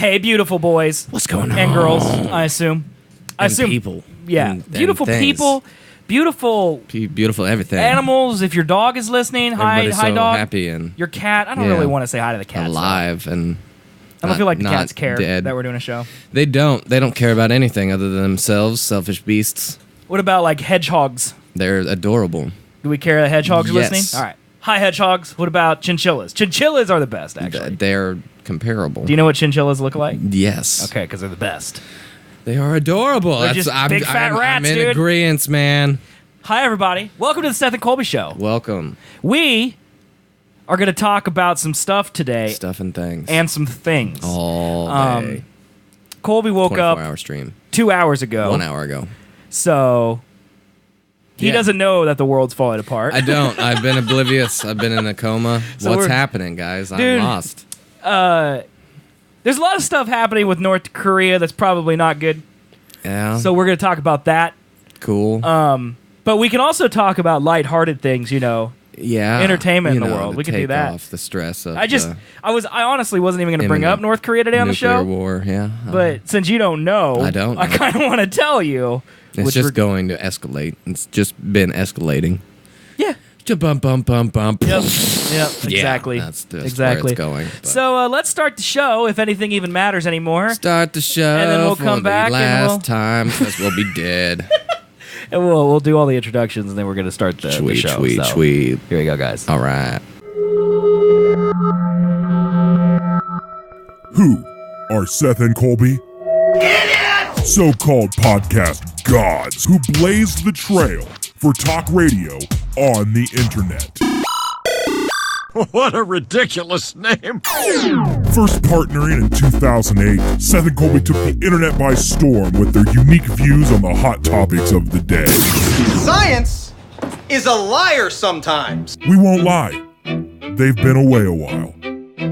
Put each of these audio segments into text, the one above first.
Hey, beautiful boys. What's going on? And girls, I assume. People. Yeah. And beautiful things. people. Beautiful Beautiful everything. animals. If your dog is listening, hi so dog. happy and Your cat. I don't really want to say hi to the cat. alive and I don't feel like the not cats care dead. that we're doing a show. They don't care about anything other than themselves. Selfish beasts. What about like hedgehogs? They're adorable. Do we care that hedgehogs are Yes. listening? All right. Hi, hedgehogs. What about chinchillas? Chinchillas are the best, actually. They're comparable. Do you know what chinchillas look like? Yes. Okay, because they're the best. They are adorable. They're just big fat rats, I'm in dude. agreement, man. Hi, everybody. Welcome to the Seth and Colby Show. Welcome. We are going to talk about some stuff today. Stuff and things. And some things. All day. Colby woke up 24-hour stream. 2 hours ago. 1 hour ago. So he Yeah. doesn't know that the world's falling apart. I don't. I've been oblivious. I've been in a coma. So What's we're- happening, guys? Dude. I'm lost. There's a lot of stuff happening with North Korea that's probably not good. Yeah. So we're going to talk about that. cool. But we can also talk about lighthearted things, you know. yeah. entertainment in you the know, world. to We could do take that. off the stress of I honestly wasn't even going to bring up imminent North Korea today on the nuclear show. war. Yeah. But since you don't know, I don't I know. kind of want to tell you. It's which just we're- going to escalate. It's just been escalating. Yeah. Bump, bump, bump, bump. Yep. Exactly. Yeah, that's just exactly. where it's going. But So let's start the show, if anything even matters anymore. start the show And then we'll for come the back and last we'll- time because we'll be dead. And we'll do all the introductions, and then we're going to start the show. So, Tweet. here we go, guys. All right. Who are Seth and Colby? So-called podcast gods who blazed the trail for talk radio on the internet. What a ridiculous name. First partnering in 2008, Seth and Colby took the internet by storm with their unique views on the hot topics of the day. Science is a liar sometimes. We won't lie, they've been away a while.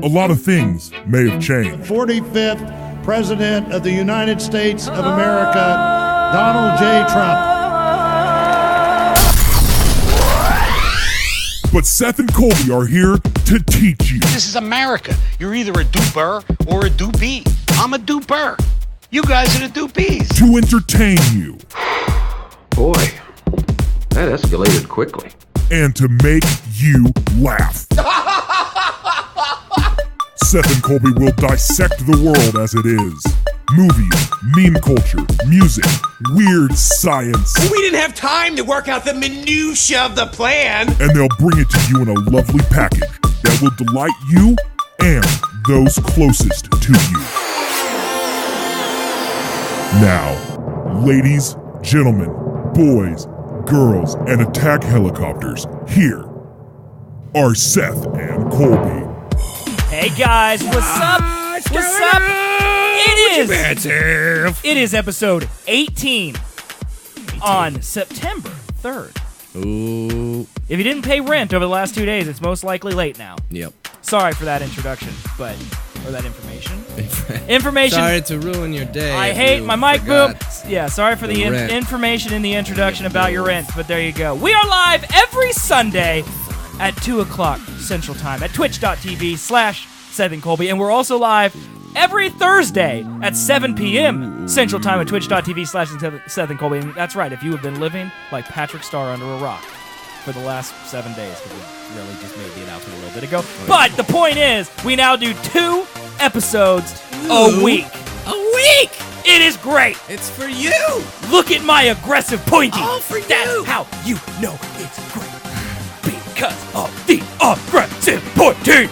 A lot of things may have changed. 45th President of the United States of America, Donald J. Trump. But Seth and Colby are here to teach you. This is America. You're either a duper or a doopy. I'm a duper. You guys are the doopies. To entertain you. Boy, that escalated quickly. And to make you laugh. Seth and Colby will dissect the world as it is. Movies, meme culture, music, weird science. We didn't have time to work out the minutia of the plan. And they'll bring it to you in a lovely package that will delight you and those closest to you. Now, ladies, gentlemen, boys, girls, and attack helicopters, here are Seth and Colby. Hey, guys. What's up? What's up? It is episode 18 on September 3rd. Ooh. If you didn't pay rent over the last 2 days, it's most likely late now. Yep. Sorry for that introduction, or that information. Information. Sorry to ruin your day. I if hate you my mic boom. forgot. Yeah, sorry for the rent. information in the introduction about your rent, but there you go. We are live every Sunday at 2 o'clock Central Time at twitch.tv/Seth and Colby, and we're also live every Thursday at 7 p.m. Central Time at twitch.tv/Seth and Colby. And that's right, if you have been living like Patrick Starr under a rock for the last 7 days, because we really just made the announcement a little bit ago. But the point is, we now do 2 episodes a week. A week! It is great. It's for you! Look at my aggressive pointing. All for That's you. how you know it's great. Because of the aggressive pointing.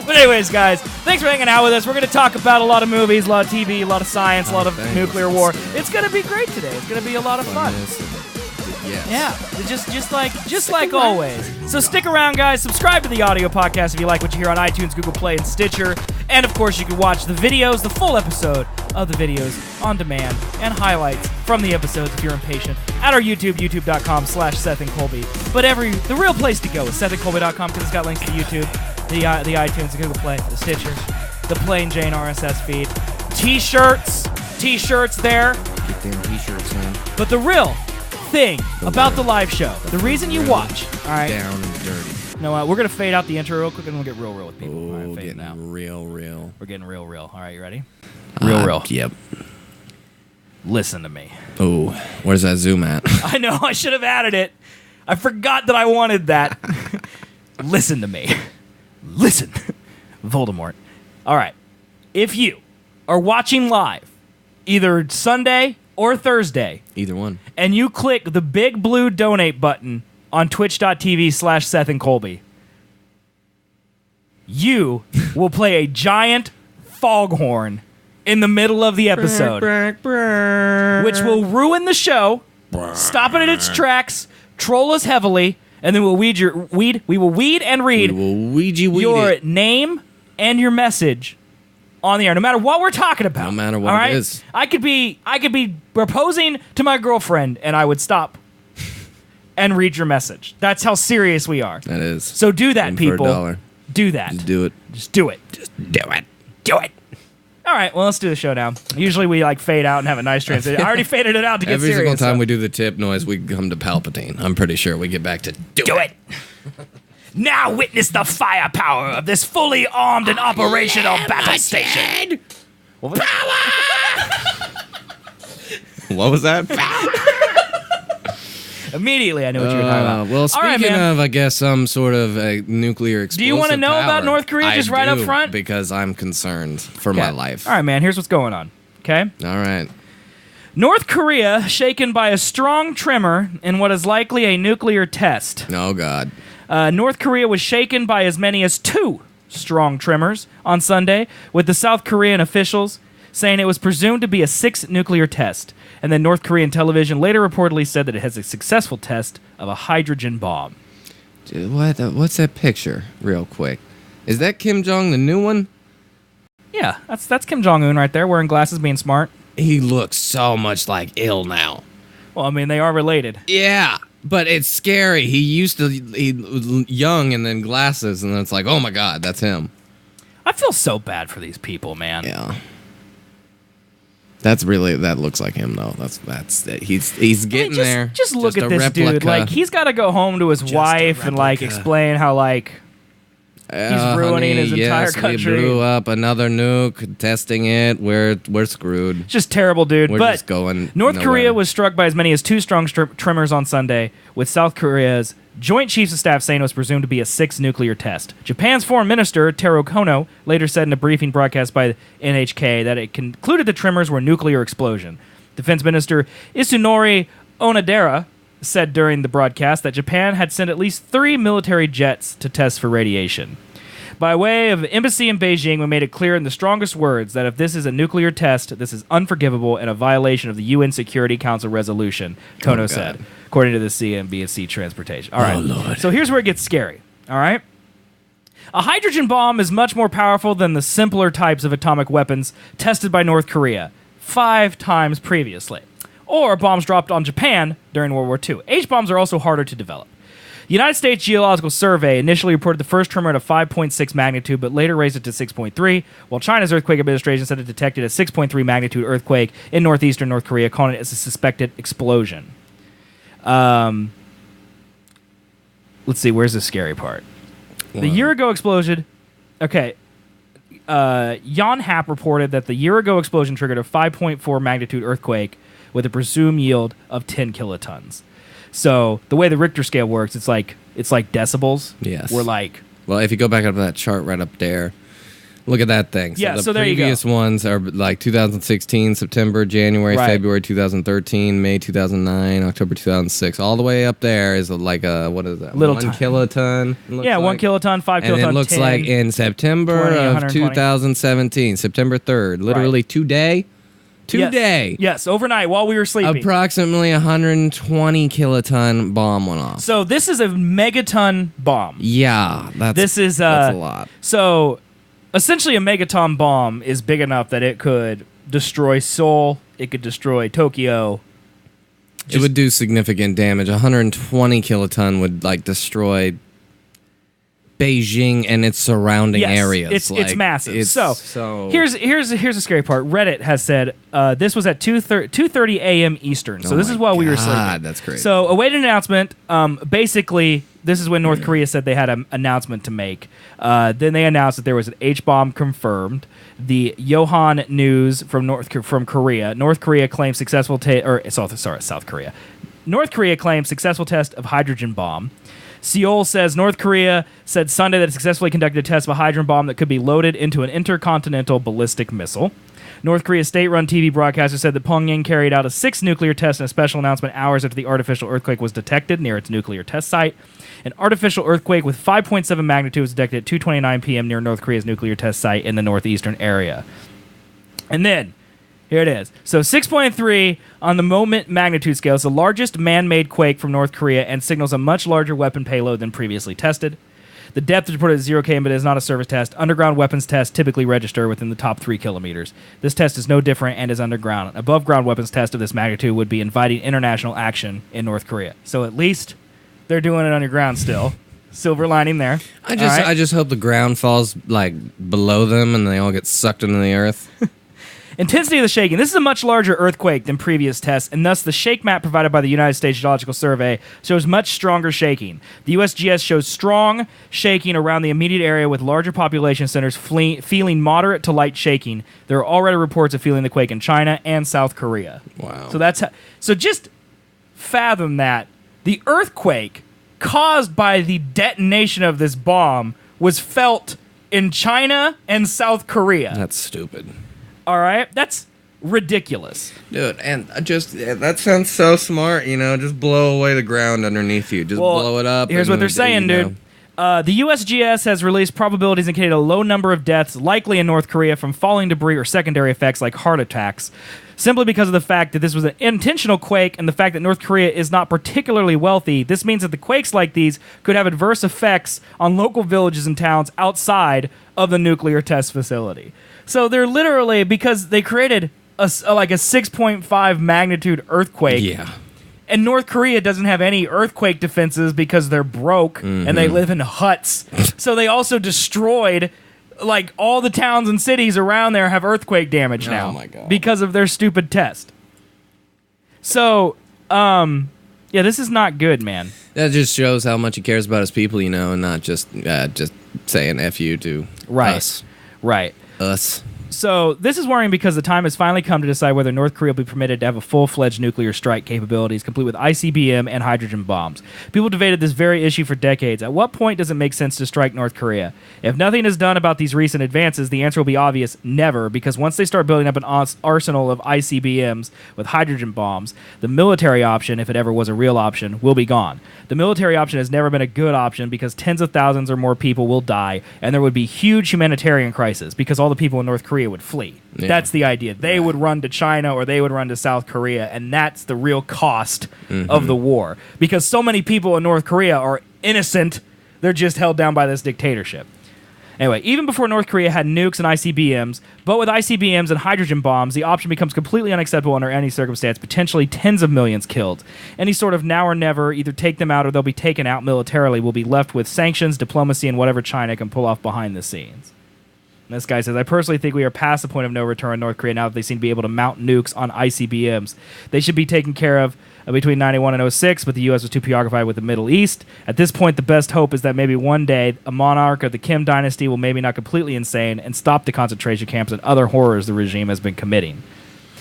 But anyways, guys, thanks for hanging out with us. We're going to talk about a lot of movies, a lot of TV, a lot of science, a lot of nuclear war. It's going to be great today. It's going to be a lot of fun. Yes. Yeah, just like always. So stick around, guys. Subscribe to the audio podcast if you like what you hear on iTunes, Google Play, and Stitcher. And of course, you can watch the videos, the full episode of the videos on demand, and highlights from the episodes if you're impatient at our YouTube, youtube.com/Seth and Colby. But the real place to go is SethandColby.com because it's got links to YouTube, the iTunes, the Google Play, the Stitcher, the plain Jane RSS feed, T-shirts there. Get them t-shirts, man. But the real thing about the live show, the reason you watch, all right? Down and dirty. No, we're going to fade out the intro real quick and we'll get real with people. Oh, All right, fade getting now. real. We're getting real. All right, you ready? Real. Yep. Listen to me. Oh, where's that zoom at? I know, I should have added it. I forgot that I wanted that. Listen to me. Listen. Voldemort. All right. If you are watching live, either Sunday or Thursday, Either one. and you click the big blue donate button on twitch.tv/Seth and Colby, you will play a giant foghorn in the middle of the episode, which will ruin the show, stop it in its tracks, troll us heavily, and then we will weed and read We will Ouija your it. name and your message on the air, no matter what we're talking about. No matter what all right? it is. I could be proposing to my girlfriend, and I would stop and read your message. That's how serious we are. That is. So do that, And people. For $1. Do that. Just do it. Just do it. Just do it. Do it. All right, well, let's do the show now. Usually we fade out and have a nice transition. I already faded it out to get Every serious. single time we do the tip noise, we come to Palpatine. I'm pretty sure we get back to do it. Now witness the firepower of this fully armed and operational battle station. What was that? Immediately, I know what you were talking about. Well, All right, speaking man. of, I guess, some sort of a nuclear explosive Do you wanna know power, about North Korea just right up do, front? Because I'm concerned for my life. All right, man, here's what's going on, okay? All right. North Korea shaken by a strong tremor in what is likely a nuclear test. Oh, God. North Korea was shaken by as many as 2 strong tremors on Sunday, with the South Korean officials saying it was presumed to be a 6th nuclear test. And then North Korean television later reportedly said that it has a successful test of a hydrogen bomb. Dude, what's that picture, real quick? Is that Kim Jong, the new one? Yeah, that's Kim Jong-un right there, wearing glasses, being smart. He looks so much like ill now. Well, I mean, they are related. Yeah, but it's scary. He was young and then glasses, and then it's like, oh my God, that's him. I feel so bad for these people, man. Yeah. That looks like him though. He's getting there. Just look at a this dude. replica. Like, he's got to go home to his wife and explain how he's ruining his entire country. We blew up another nuke, testing it. We're screwed. It's just terrible, dude. We're but just going North nowhere. Korea was struck by as many as 2 strong tremors on Sunday, with South Korea's Joint Chiefs of Staff saying it was presumed to be a 6th nuclear test. Japan's Foreign Minister, Taro Kono, later said in a briefing broadcast by NHK that it concluded the tremors were nuclear explosion. Defense Minister Isunori Onodera said during the broadcast that Japan had sent at least 3 military jets to test for radiation. By way of embassy in Beijing, we made it clear in the strongest words that if this is a nuclear test, this is unforgivable and a violation of the UN Security Council resolution, Kono said, according to the CNBC Transportation. All right, Lord. So here's where it gets scary, all right? A hydrogen bomb is much more powerful than the simpler types of atomic weapons tested by North Korea 5 times previously, or bombs dropped on Japan during World War II. H-bombs are also harder to develop. The United States Geological Survey initially reported the first tremor at a 5.6 magnitude, but later raised it to 6.3, while China's Earthquake Administration said it detected a 6.3 magnitude earthquake in northeastern North Korea, calling it as a suspected explosion. Let's see, where's the scary part? The year ago explosion... Okay. Yonhap reported that the year ago explosion triggered a 5.4 magnitude earthquake with a presumed yield of 10 kilotons. So the way the Richter scale works, it's like decibels. Yes. We're like... Well, if you go back up to that chart right up there, look at that thing. Yeah, the so there you go. previous ones are like 2016, September, January, Right. February 2013, May 2009, October 2006. All the way up there is like a, what is that? Little 1 ton. kiloton. it looks Yeah, 1 like. kiloton, 5 kiloton, And it looks 10, like in September 20, of 120. 2017, September 3rd, literally today. Yes, overnight while we were sleeping. Approximately 120 kiloton bomb went off. So this is a megaton bomb. Yeah, that's a lot. So essentially a megaton bomb is big enough that it could destroy Seoul, it could destroy Tokyo. It would do significant damage. 120 kiloton would destroy Beijing and its surrounding areas. It's massive. So here's the scary part. Reddit has said this was at 2:30 a.m. Eastern. So this is while we were sleeping. That's crazy. So awaited announcement. Basically, this is when North Korea said they had an announcement to make. Then they announced that there was an H-bomb confirmed. The Yohan News from Korea. North Korea claims South Korea. North Korea claims successful test of hydrogen bomb. Seoul says North Korea said Sunday that it successfully conducted a test of a hydrogen bomb that could be loaded into an intercontinental ballistic missile. North Korea's state-run TV broadcaster said that Pyongyang carried out a 6th nuclear test in a special announcement hours after the artificial earthquake was detected near its nuclear test site. An artificial earthquake with 5.7 magnitude was detected at 2:29 p.m. near North Korea's nuclear test site in the northeastern area. And then, here it is. So 6.3 on the moment magnitude scale is the largest man-made quake from North Korea and signals a much larger weapon payload than previously tested. The depth is reported at 0 km, but it is not a surface test. Underground weapons tests typically register within the top 3 kilometers. This test is no different and is underground. An above-ground weapons test of this magnitude would be inviting international action in North Korea. So at least they're doing it underground still. Silver lining there. I just hope the ground falls like below them and they all get sucked into the earth. Intensity of the shaking. This is a much larger earthquake than previous tests, and thus the shake map provided by the United States Geological Survey shows much stronger shaking. The USGS shows strong shaking around the immediate area with larger population centers feeling moderate to light shaking. There are already reports of feeling the quake in China and South Korea. Wow. So just fathom that. The earthquake caused by the detonation of this bomb was felt in China and South Korea. That's stupid. All right? That's ridiculous. Dude, and that sounds so smart, just blow away the ground underneath you. Just blow it up. Here's what they're saying, dude. The USGS has released probabilities indicating a low number of deaths likely in North Korea from falling debris or secondary effects like heart attacks, simply because of the fact that this was an intentional quake and the fact that North Korea is not particularly wealthy. This means that the quakes like these could have adverse effects on local villages and towns outside of the nuclear test facility. So they're literally, because they created a 6.5 magnitude earthquake. Yeah. And North Korea doesn't have any earthquake defenses because they're broke and they live in huts. So they also destroyed, all the towns and cities around there have earthquake damage now. Oh my God. Because of their stupid test. So, this is not good, man. That just shows how much he cares about his people, and not just saying F you to us. Right. Us. So this is worrying because the time has finally come to decide whether North Korea will be permitted to have a full-fledged nuclear strike capabilities, complete with ICBM and hydrogen bombs. People debated this very issue for decades. At what point does it make sense to strike North Korea? If nothing is done about these recent advances, the answer will be obvious: never, because once they start building up an arsenal of ICBMs with hydrogen bombs, the military option, if it ever was a real option, will be gone. The military option has never been a good option because tens of thousands or more people will die, and there would be huge humanitarian crisis because all the people in North Korea would flee. Yeah. That's the idea. They would run to China or they would run to South Korea, and that's the real cost of the war. Because so many people in North Korea are innocent, they're just held down by this dictatorship. Anyway, even before North Korea had nukes and ICBMs, but with ICBMs and hydrogen bombs, the option becomes completely unacceptable under any circumstance, potentially tens of millions killed. Any sort of now or never, either take them out or they'll be taken out militarily, will be left with sanctions, diplomacy, and whatever China can pull off behind the scenes. And this guy says, I personally think we are past the point of no return in North Korea now that they seem to be able to mount nukes on ICBMs. They should be taken care of between 91 and 06, but the U.S. was too preoccupied with the Middle East. At this point, the best hope is that maybe one day a monarch of the Kim dynasty will maybe not completely insane and stop the concentration camps and other horrors the regime has been committing.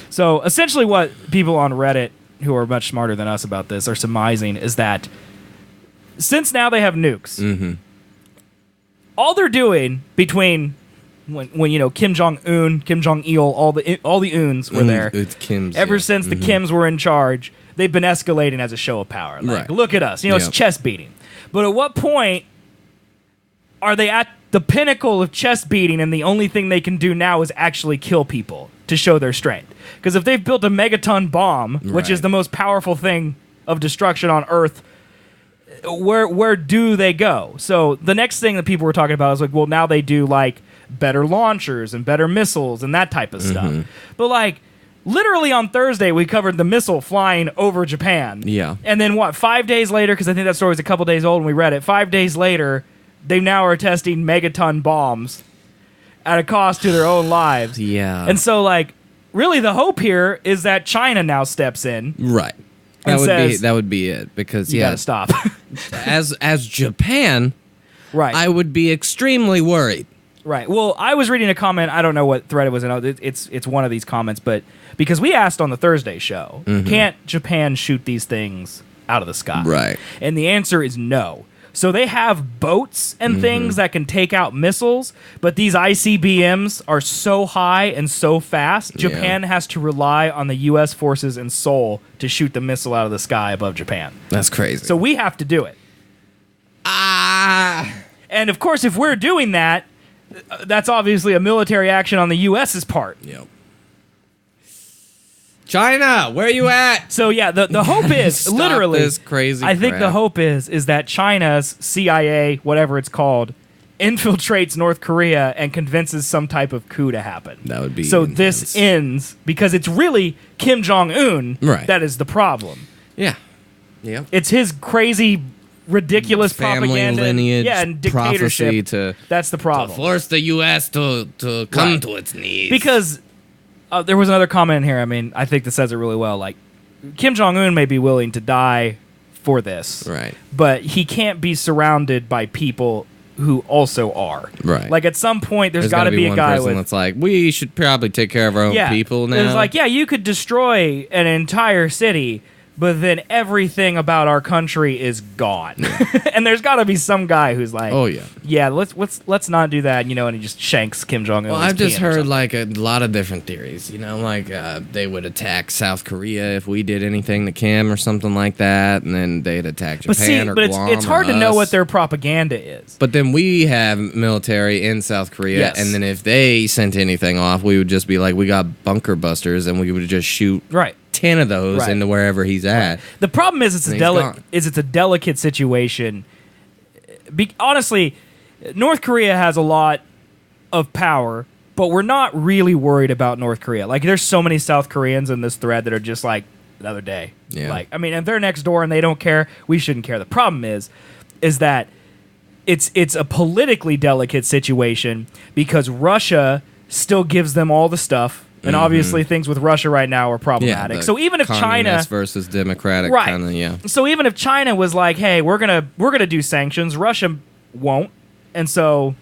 So essentially what people on Reddit, who are much smarter than us about this, are surmising is that since now they have nukes, all they're doing between when Kim Jong-un, Kim Jong-il, all the uns were there. It's Kim's, ever since the Kims were in charge, they've been escalating as a show of power. Look at us. It's chest beating. But at what point are they at the pinnacle of chest beating and the only thing they can do now is actually kill people to show their strength? Because if they've built a megaton bomb, which is the most powerful thing of destruction on Earth, where do they go? So the next thing that people were talking about is now they do better launchers and better missiles and that type of stuff. But literally on Thursday we covered the missile flying over Japan. Yeah. And then 5 days later, because I think that story was a couple days old when we read it, 5 days later they now are testing megaton bombs at a cost to their own lives. Yeah. And so really the hope here is that China now steps in. Right. and says, that would be it, because you gotta stop. as Japan, Right. I would be extremely worried. Right. Well, I was reading a comment. I don't know what thread it was in. It's one of these comments, but because we asked on the Thursday show, can't Japan shoot these things out of the sky? Right. And the answer is no. So they have boats and things that can take out missiles, but these ICBMs are so high and so fast, Japan has to rely on the U.S. forces in Seoul to shoot the missile out of the sky above Japan. That's crazy. So we have to do it. And of course, if we're doing that, that's obviously a military action on the U.S.'s part. Yep. China, where you at? So yeah, the hope is Stop literally this crazy I think crap. the hope is that China's CIA, whatever it's called, infiltrates North Korea and convinces some type of coup to happen. That would be so. intense. This ends because it's really Kim Jong-un Right. that is the problem. Yeah. Yep. It's his crazy, ridiculous Family propaganda, lineage, and prophecy dictatorship. to That's the problem. force the U.S. to come Right. to its knees. Because there was another comment in here. I mean, I think that says it really well. Like, Kim Jong-un may be willing to die for this, Right. but he can't be surrounded by people who also are. Right. Like, at some point, there's got gotta to be a one guy person with... that's like, we should probably take care of our own people now. It's like, yeah, you could destroy an entire city, but then everything about our country is gone. And there's got to be some guy who's like, oh yeah. yeah, let's not do that, you know, and he just shanks Kim Jong-un. Well, with his I've just penis or heard something. like a lot of different theories. You know, like they would attack South Korea if we did anything to Kim or something like that, and then they'd attack Japan But see, or but Guam it's hard or to know us. what their propaganda is. But then we have military in South Korea, Yes. and then if they sent anything off, we would just be like, we got bunker busters, and we would just shoot Right. 10 of those Right. into wherever he's at. The problem is And he's gone. it's a delicate situation. Honestly, North Korea has a lot of power, but we're not really worried about North Korea. Like, there's so many South Koreans in this thread that are just like, another day. Yeah. Like, I mean, if they're next door and they don't care, we shouldn't care. The problem is that it's a politically delicate situation because Russia still gives them all the stuff. And obviously, things with Russia right now are problematic. the so even if China communist versus democratic Right. kind of, yeah. So even if China was like, "Hey, we're gonna do sanctions," Russia won't, and so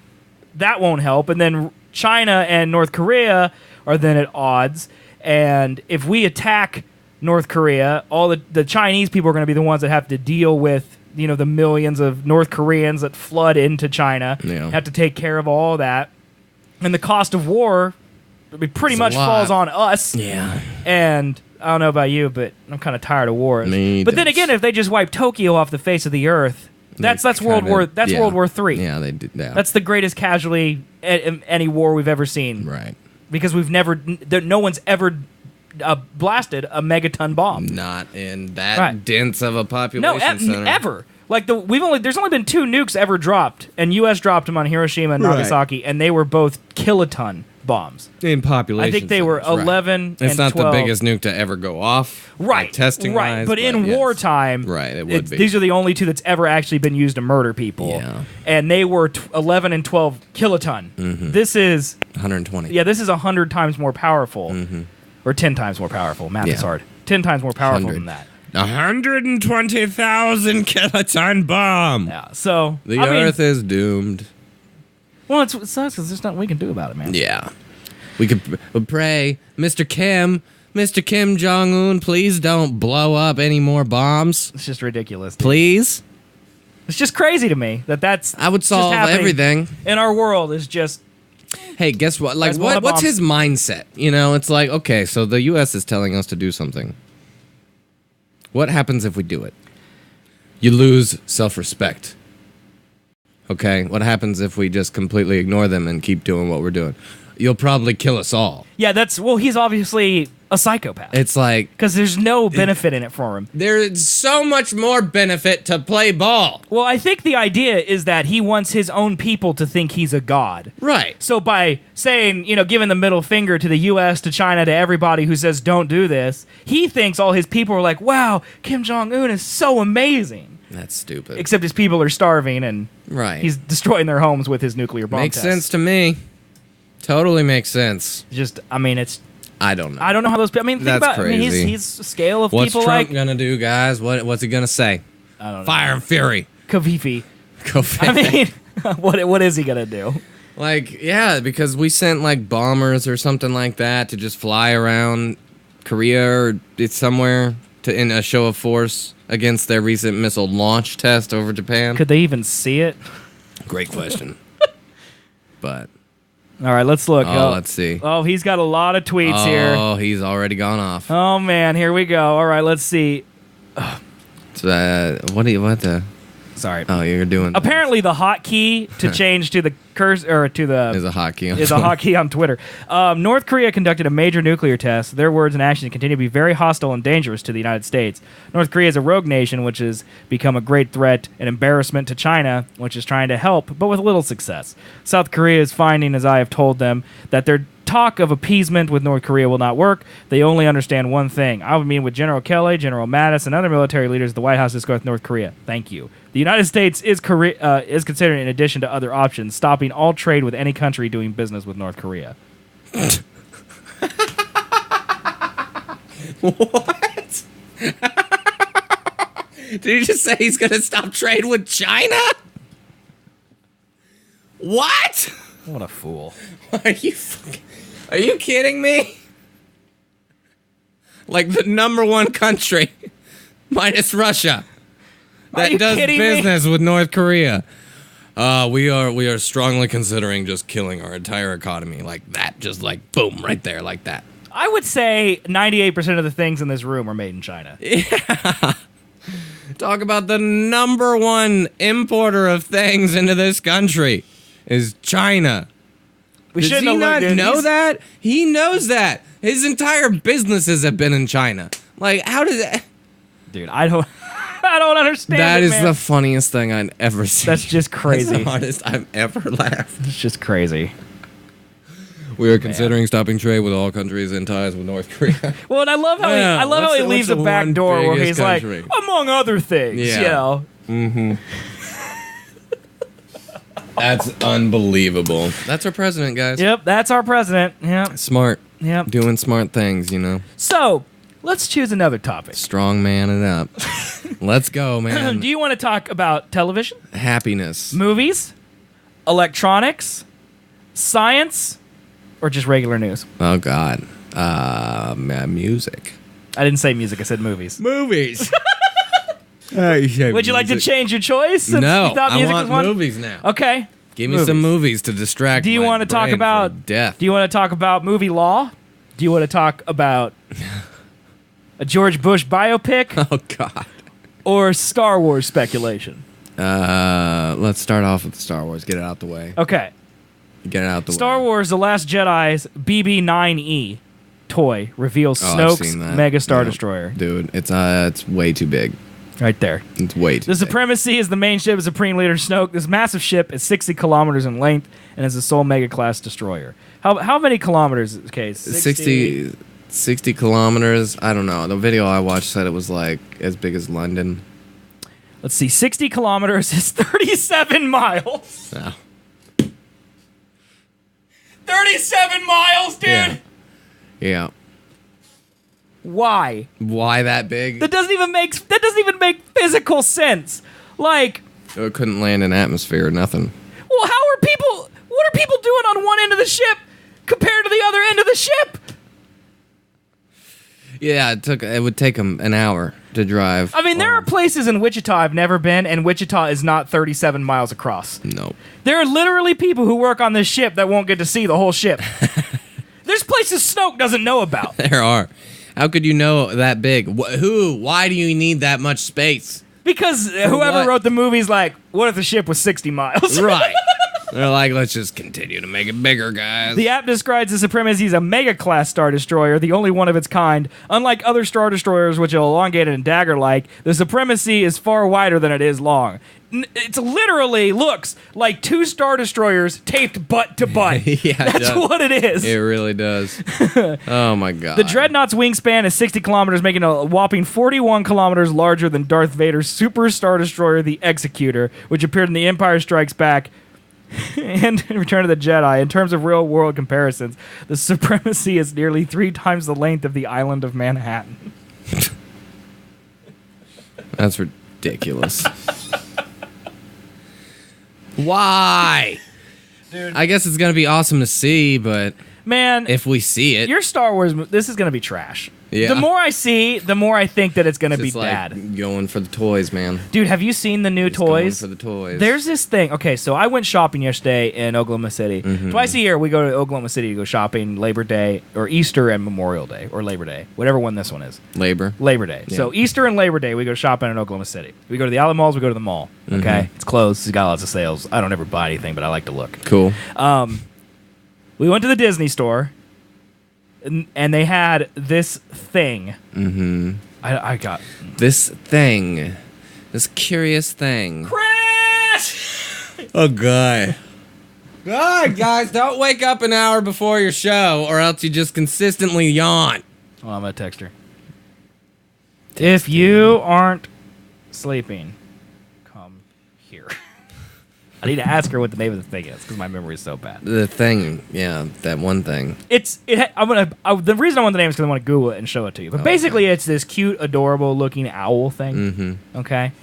that won't help. And then China and North Korea are then at odds. And if we attack North Korea, all the Chinese people are going to be the ones that have to deal with, you know, the millions of North Koreans that flood into China. Yeah. Have to take care of all that, and the cost of war, pretty It's a much lot. falls on us. Yeah. And I don't know about you, but I'm kind of tired of wars. Me But then too. again, if they just wipe Tokyo off the face of the earth, that's World War III. Yeah, they did that. That's the greatest casualty in any war we've ever seen. right. Because no one's ever blasted a megaton bomb. Not in that Right. dense of a No, population center. ever. Like there's only been 2 nukes ever dropped, and U.S. dropped them on Hiroshima and Right. Nagasaki, and they were both kiloton bombs. In population I think they were centers, right. 11 It's and not 12. the biggest nuke to ever go off. Right, like testing right. wise, But in yes. wartime, Right, it would be. These are the only 2 that's ever actually been used to murder people. Yeah. And they were 11 and 12 kiloton. This is 120. this is 100 times more powerful, or 10 times more powerful. Math is Yeah. hard. 10 times more powerful 100. than that. 120,000 kiloton bomb. Yeah. So The I mean, Earth is doomed. well, it sucks because there's nothing we can do about it, man. Yeah. We could pray, Mr. Kim Jong Un, please don't blow up any more bombs. It's just ridiculous. Please. It's just crazy to me that's. I would just solve happening everything. in our world. Is just Hey, guess what? Like, Guys, wanna what's bomb- his mindset? You know, it's like, okay, so the U.S. is telling us to do something. What happens if we do it? You lose self-respect. Okay? What happens if we just completely ignore them and keep doing what we're doing? You'll probably kill us all. yeah. He's obviously a psychopath It's like, because there's no benefit in it for him. there's so much more benefit to play ball. Well, I think the idea is that he wants his own people to think he's a god. Right. So by saying, giving the middle finger to the U.S., to China, to everybody who says don't do this, he thinks all his people are like, wow, Kim Jong-un is so amazing. That's stupid. Except his people are starving and Right. he's destroying their homes with his nuclear bomb Makes tests. sense to me. Totally makes sense. Just, I mean, it's I don't know. I don't know how those people. I mean, think That's about. I mean, crazy. he's a scale of What's people Trump like gonna do, guys? What's he gonna say? I don't know. Fire and fury. Kavifi. Go I mean, what is he gonna do? Like, yeah, because we sent like bombers or something like that to just fly around Korea or it's somewhere in a show of force against their recent missile launch test over Japan. Could they even see it? Great question. But All right, let's look. let's see. Oh, he's got a lot of tweets here. Oh, he's already gone off. Oh man, here we go. All right, let's see. So, what the? Sorry. Oh, you're doing. Apparently, the hotkey to change to the curse or to the is a hotkey. is a hotkey on Twitter. North Korea conducted a major nuclear test. Their words and actions continue to be very hostile and dangerous to the United States. North Korea is a rogue nation, which has become a great threat and embarrassment to China, which is trying to help, but with little success. South Korea is finding, as I have told them, that their talk of appeasement with North Korea will not work. They only understand one thing. I will meet with General Kelly, General Mattis, and other military leaders at the White House to discuss North Korea. Thank you. The United States is considering, in addition to other options, stopping all trade with any country doing business with North Korea. What? Did you just say he's going to stop trade with China? What? What a fool. Are you kidding me? Like the number one country, minus Russia, that does business with North Korea. We are strongly considering just killing our entire economy like that. Just like boom, right there, like that. I would say 98% of the things in this room are made in China. Yeah. Talk about the number one importer of things into this country is China. Does he not know that? He knows that. His entire businesses have been in China. Like, how does that... Dude, I don't understand That is man. the funniest thing I've ever seen. That's just crazy. That's the hardest I've ever laughed. It's just crazy. We are considering stopping trade with all countries in ties with North Korea. Well, and I love how he leaves a back door where he's country? Like, among other things, you know. Mm-hmm. That's unbelievable. That's our president, guys. Yep, that's our president. Yep. Smart. Yep. Doing smart things, you know. So, let's choose another topic. Strong man it up. Let's go, man. Do you want to talk about television? Happiness. Movies? Electronics? Science? Or just regular news? Oh, God. Music. I didn't say music, I said movies. Movies. Would you like to change your choice? Since No, you thought I music want was one? movies now. Okay. Give me some movies to distract. Do you want to talk about death? Do you want to talk about movie law? Do you want to talk about a George Bush biopic? Oh God. Or Star Wars speculation? Let's start off with Star Wars. Get it out the way. Okay. Get it out the way. Star Wars: The Last Jedi's BB-9E toy reveals Snoke's Mega Star Destroyer. Dude, it's way too big. Right there. It's way too The Supremacy is the main ship of Supreme Leader Snoke. This massive ship is 60 kilometers in length and is a sole mega-class destroyer. How many kilometers, okay? 60 kilometers. I don't know. The video I watched said it was like as big as London. Let's see. 60 kilometers is 37 miles. Oh. 37 miles, dude! Yeah. Why? Why that big? That doesn't even make physical sense. Like, It couldn't land in atmosphere or nothing. well, what are people doing on one end of the ship compared to the other end of the ship? Yeah, it would take them an hour to drive. I mean, there are places in Wichita I've never been, and Wichita is not 37 miles across. No. There are literally people who work on this ship that won't get to see the whole ship. There's places Snoke doesn't know about. There are. How could you know that big? Why do you need that much space? Because whoever wrote the movie's like, what if the ship was 60 miles? Right. They're like, let's just continue to make it bigger, guys. The app describes the Supremacy as a mega-class Star Destroyer, the only one of its kind. Unlike other Star Destroyers, which are elongated and dagger-like, the Supremacy is far wider than it is long. It literally looks like two Star Destroyers taped butt to butt. Yeah, That's what it is. It really does. Oh, my God. The Dreadnought's wingspan is 60 kilometers, making it a whopping 41 kilometers larger than Darth Vader's Super Star Destroyer, the Executor, which appeared in The Empire Strikes Back. And in Return of the Jedi, in terms of real-world comparisons, the Supremacy is nearly 3 times the length of the island of Manhattan. That's ridiculous. Why? Dude. I guess it's going to be awesome to see, but Man, if we see it, your Star Wars, this is going to be trash. Yeah. The more I see, the more I think that it's going to be just like bad. going for the toys, man. Dude, have you seen the new Just going toys? for the toys. There's this thing. Okay, so I went shopping yesterday in Oklahoma City. Mm-hmm. Twice a year, we go to Oklahoma City to go shopping Labor Day or Easter and Memorial Day or Labor Day, whatever one this one is. Labor Day. Yeah. So Easter and Labor Day, we go shopping in Oklahoma City. We go to the outlet malls, we go to the mall. Okay? Mm-hmm. It's closed. It's got lots of sales. I don't ever buy anything, but I like to look. Cool. We went to the Disney store, and they had this thing. Mm-hmm. I got... This thing. This curious thing. Chris! Oh, God. God, guys, don't wake up an hour before your show, or else you just consistently yawn. Oh, I'm going to text her. If you aren't sleeping, come here. I need to ask her what the name of the thing is because my memory is so bad. The thing, yeah, that one thing. The reason I want the name is because I want to Google it and show it to you. But basically, it's this cute, adorable looking owl thing. Mm-hmm. Okay,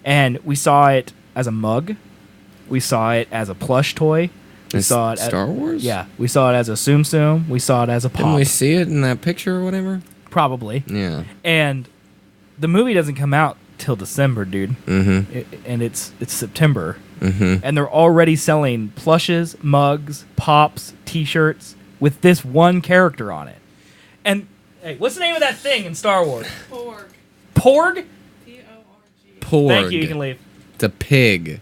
and we saw it as a mug. We saw it as a plush toy. We saw it Star Wars. Yeah, we saw it as a Tsum Tsum. We saw it as a pop. Didn't we see it in that picture or whatever? Probably. Yeah. And the movie doesn't come out till December, dude. Mm-hmm. And it's September. Mm-hmm. And they're already selling plushes, mugs, pops, T-shirts with this one character on it. And hey, what's the name of that thing in Star Wars? Porg. Porg? P-O-R-G. Porg. Thank you. You can leave. It's a pig.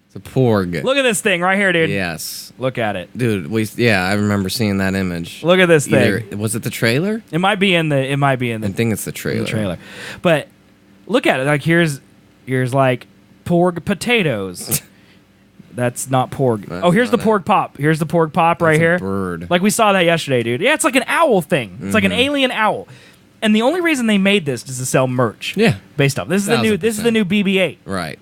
It's a porg. Look at this thing right here, dude. Yes. Look at it. Dude, I remember seeing that image. Look at this thing. Was it the trailer? It might be in the. I think it's the trailer. But look at it. Like here's like porg potatoes. That's not porg. That's here's the not porg pop. Here's the porg pop right That's a here. bird. Like we saw that yesterday, dude. Yeah, it's like an owl thing. It's like an alien owl. And the only reason they made this is to sell merch. Yeah. Based off. This is the new BB-8. Right.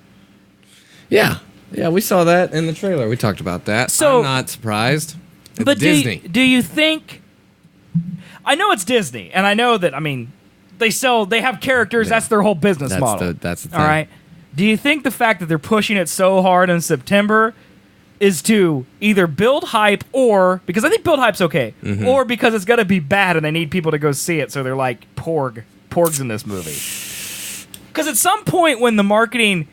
Yeah. Yeah, we saw that in the trailer. We talked about that. So- I'm not surprised. It's But Disney. do you think? I know it's Disney, and I know that. I mean, they have characters. Yeah. That's their whole business model. That's the thing. All right. Do you think the fact that they're pushing it so hard in September is to either build hype or because I think build hype's okay, or because it's gonna be bad and they need people to go see it, so they're like Porg's in this movie. Because at some point when the marketing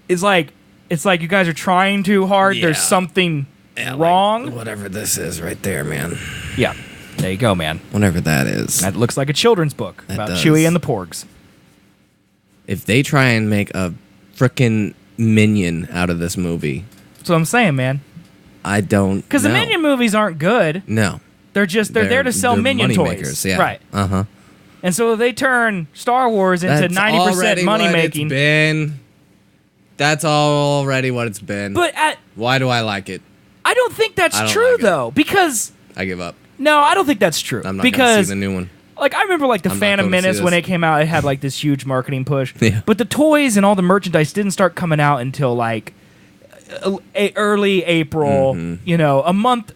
is like, it's like you guys are trying too hard. Yeah. There's something wrong. Like whatever this is right there, man. Yeah. There you go, man. Whatever that is. That looks like a children's book That about does. Chewie and the Porgs. If they try and make a frickin' minion out of this movie, That's what I'm saying, man. I don't Because the know. Minion movies aren't good. No. They're there to sell they're Minion money toys. makers, yeah. Right. Uh-huh. And so they turn Star Wars into That's 90% already money what making. It's been. That's already what it's been. But why do I like it? I don't think that's I don't true, like it. though. Because, I give up. no, I don't think that's true. I'm not because gonna see the new one. Like, I remember, like, the I'm not Phantom going to see Menace, when this. it came out, it had, like, this huge marketing push. Yeah. But the toys and all the merchandise didn't start coming out until, like, early April, you know, a month,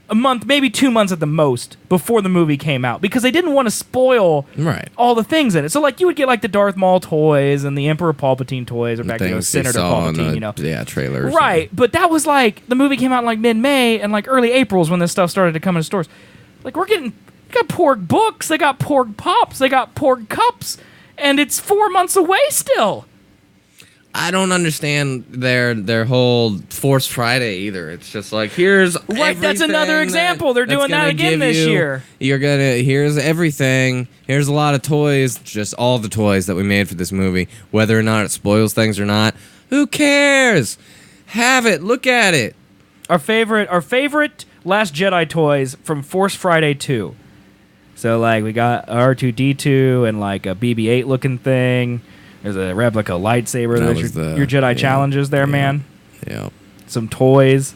maybe 2 months at the most before the movie came out. Because they didn't want to spoil Right. all the things in it. So, like, you would get, like, the Darth Maul toys and the Emperor Palpatine toys, or back to Things Senator you saw in Palpatine, the, you know. Yeah, trailers. Right, but that was like the movie came out in like mid-May and like early April is when this stuff started to come into stores. Like we got Porg books, they got Porg pops, they got Porg cups, and it's 4 months away still. I don't understand their whole Force Friday either. It's just like here's Right, that's another everything example. They're that's doing that gonna again give this you- year. Here's everything. Here's a lot of toys, just all the toys that we made for this movie. Whether or not it spoils things or not, who cares? Have it. Look at it. Our favorite Last Jedi toys from Force Friday 2. So like we got R2D2 and like a BB-8 looking thing. There's a replica lightsaber. That There's was your Jedi challenges there, man. Yeah. Some toys,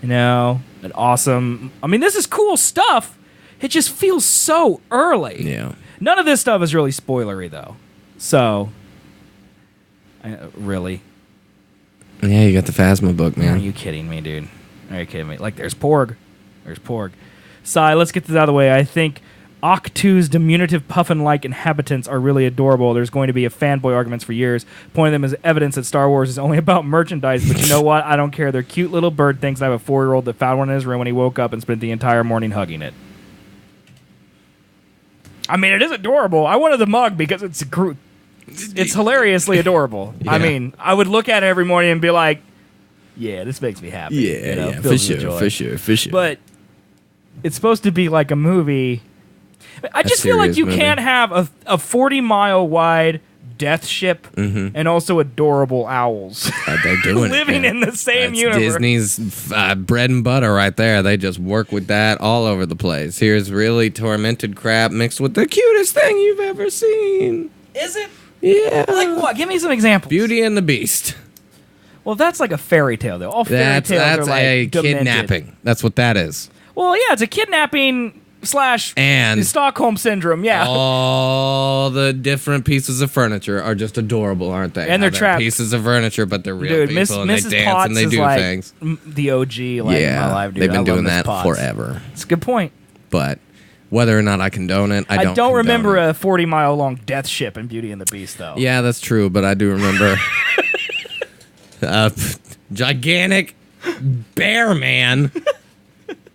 you know, and awesome. I mean, this is cool stuff. It just feels so early. Yeah. None of this stuff is really spoilery, though. So, really. Yeah, you got the Phasma book, man. Are you kidding me, dude? Are you kidding me? Like, there's PORG. There's PORG. Sai, let's get this out of the way. I think Octu's diminutive puffin-like inhabitants are really adorable. There's going to be a fanboy arguments for years, pointing them as evidence that Star Wars is only about merchandise. But you know what? I don't care. Their cute little bird thinks I have a 4-year-old that found one in his room when he woke up and spent the entire morning hugging it. I mean, it is adorable. I wanted the mug because it's hilariously adorable. Yeah. I mean, I would look at it every morning and be like, yeah, this makes me happy. Yeah, fills me with joy. for sure. But it's supposed to be like a movie. I just feel like you can't have a 40-mile wide death ship and also adorable owls They're doing living in the same universe. Disney's bread and butter right there. They just work with that all over the place. Here's really tormented crap mixed with the cutest thing you've ever seen. Is it? Yeah. Like what? Give me some examples. Beauty and the Beast. Well, that's like a fairy tale, though. All fairy tales That's are like a demented. kidnapping. That's what that is. Well, yeah, it's a kidnapping / And Stockholm syndrome. Yeah. all the different pieces of furniture are just adorable, aren't they? And they're trapped. Pieces of furniture, but they're real Dude, people, and Mrs. they dance Potts and they is do like things. The OG, like in my life, dude. they've been I love doing Miss that Potts. forever. It's a good point. But whether or not I condone it, I don't. don't condone remember it. a 40-mile long death ship in Beauty and the Beast, though. Yeah, that's true, but I do remember a gigantic bear man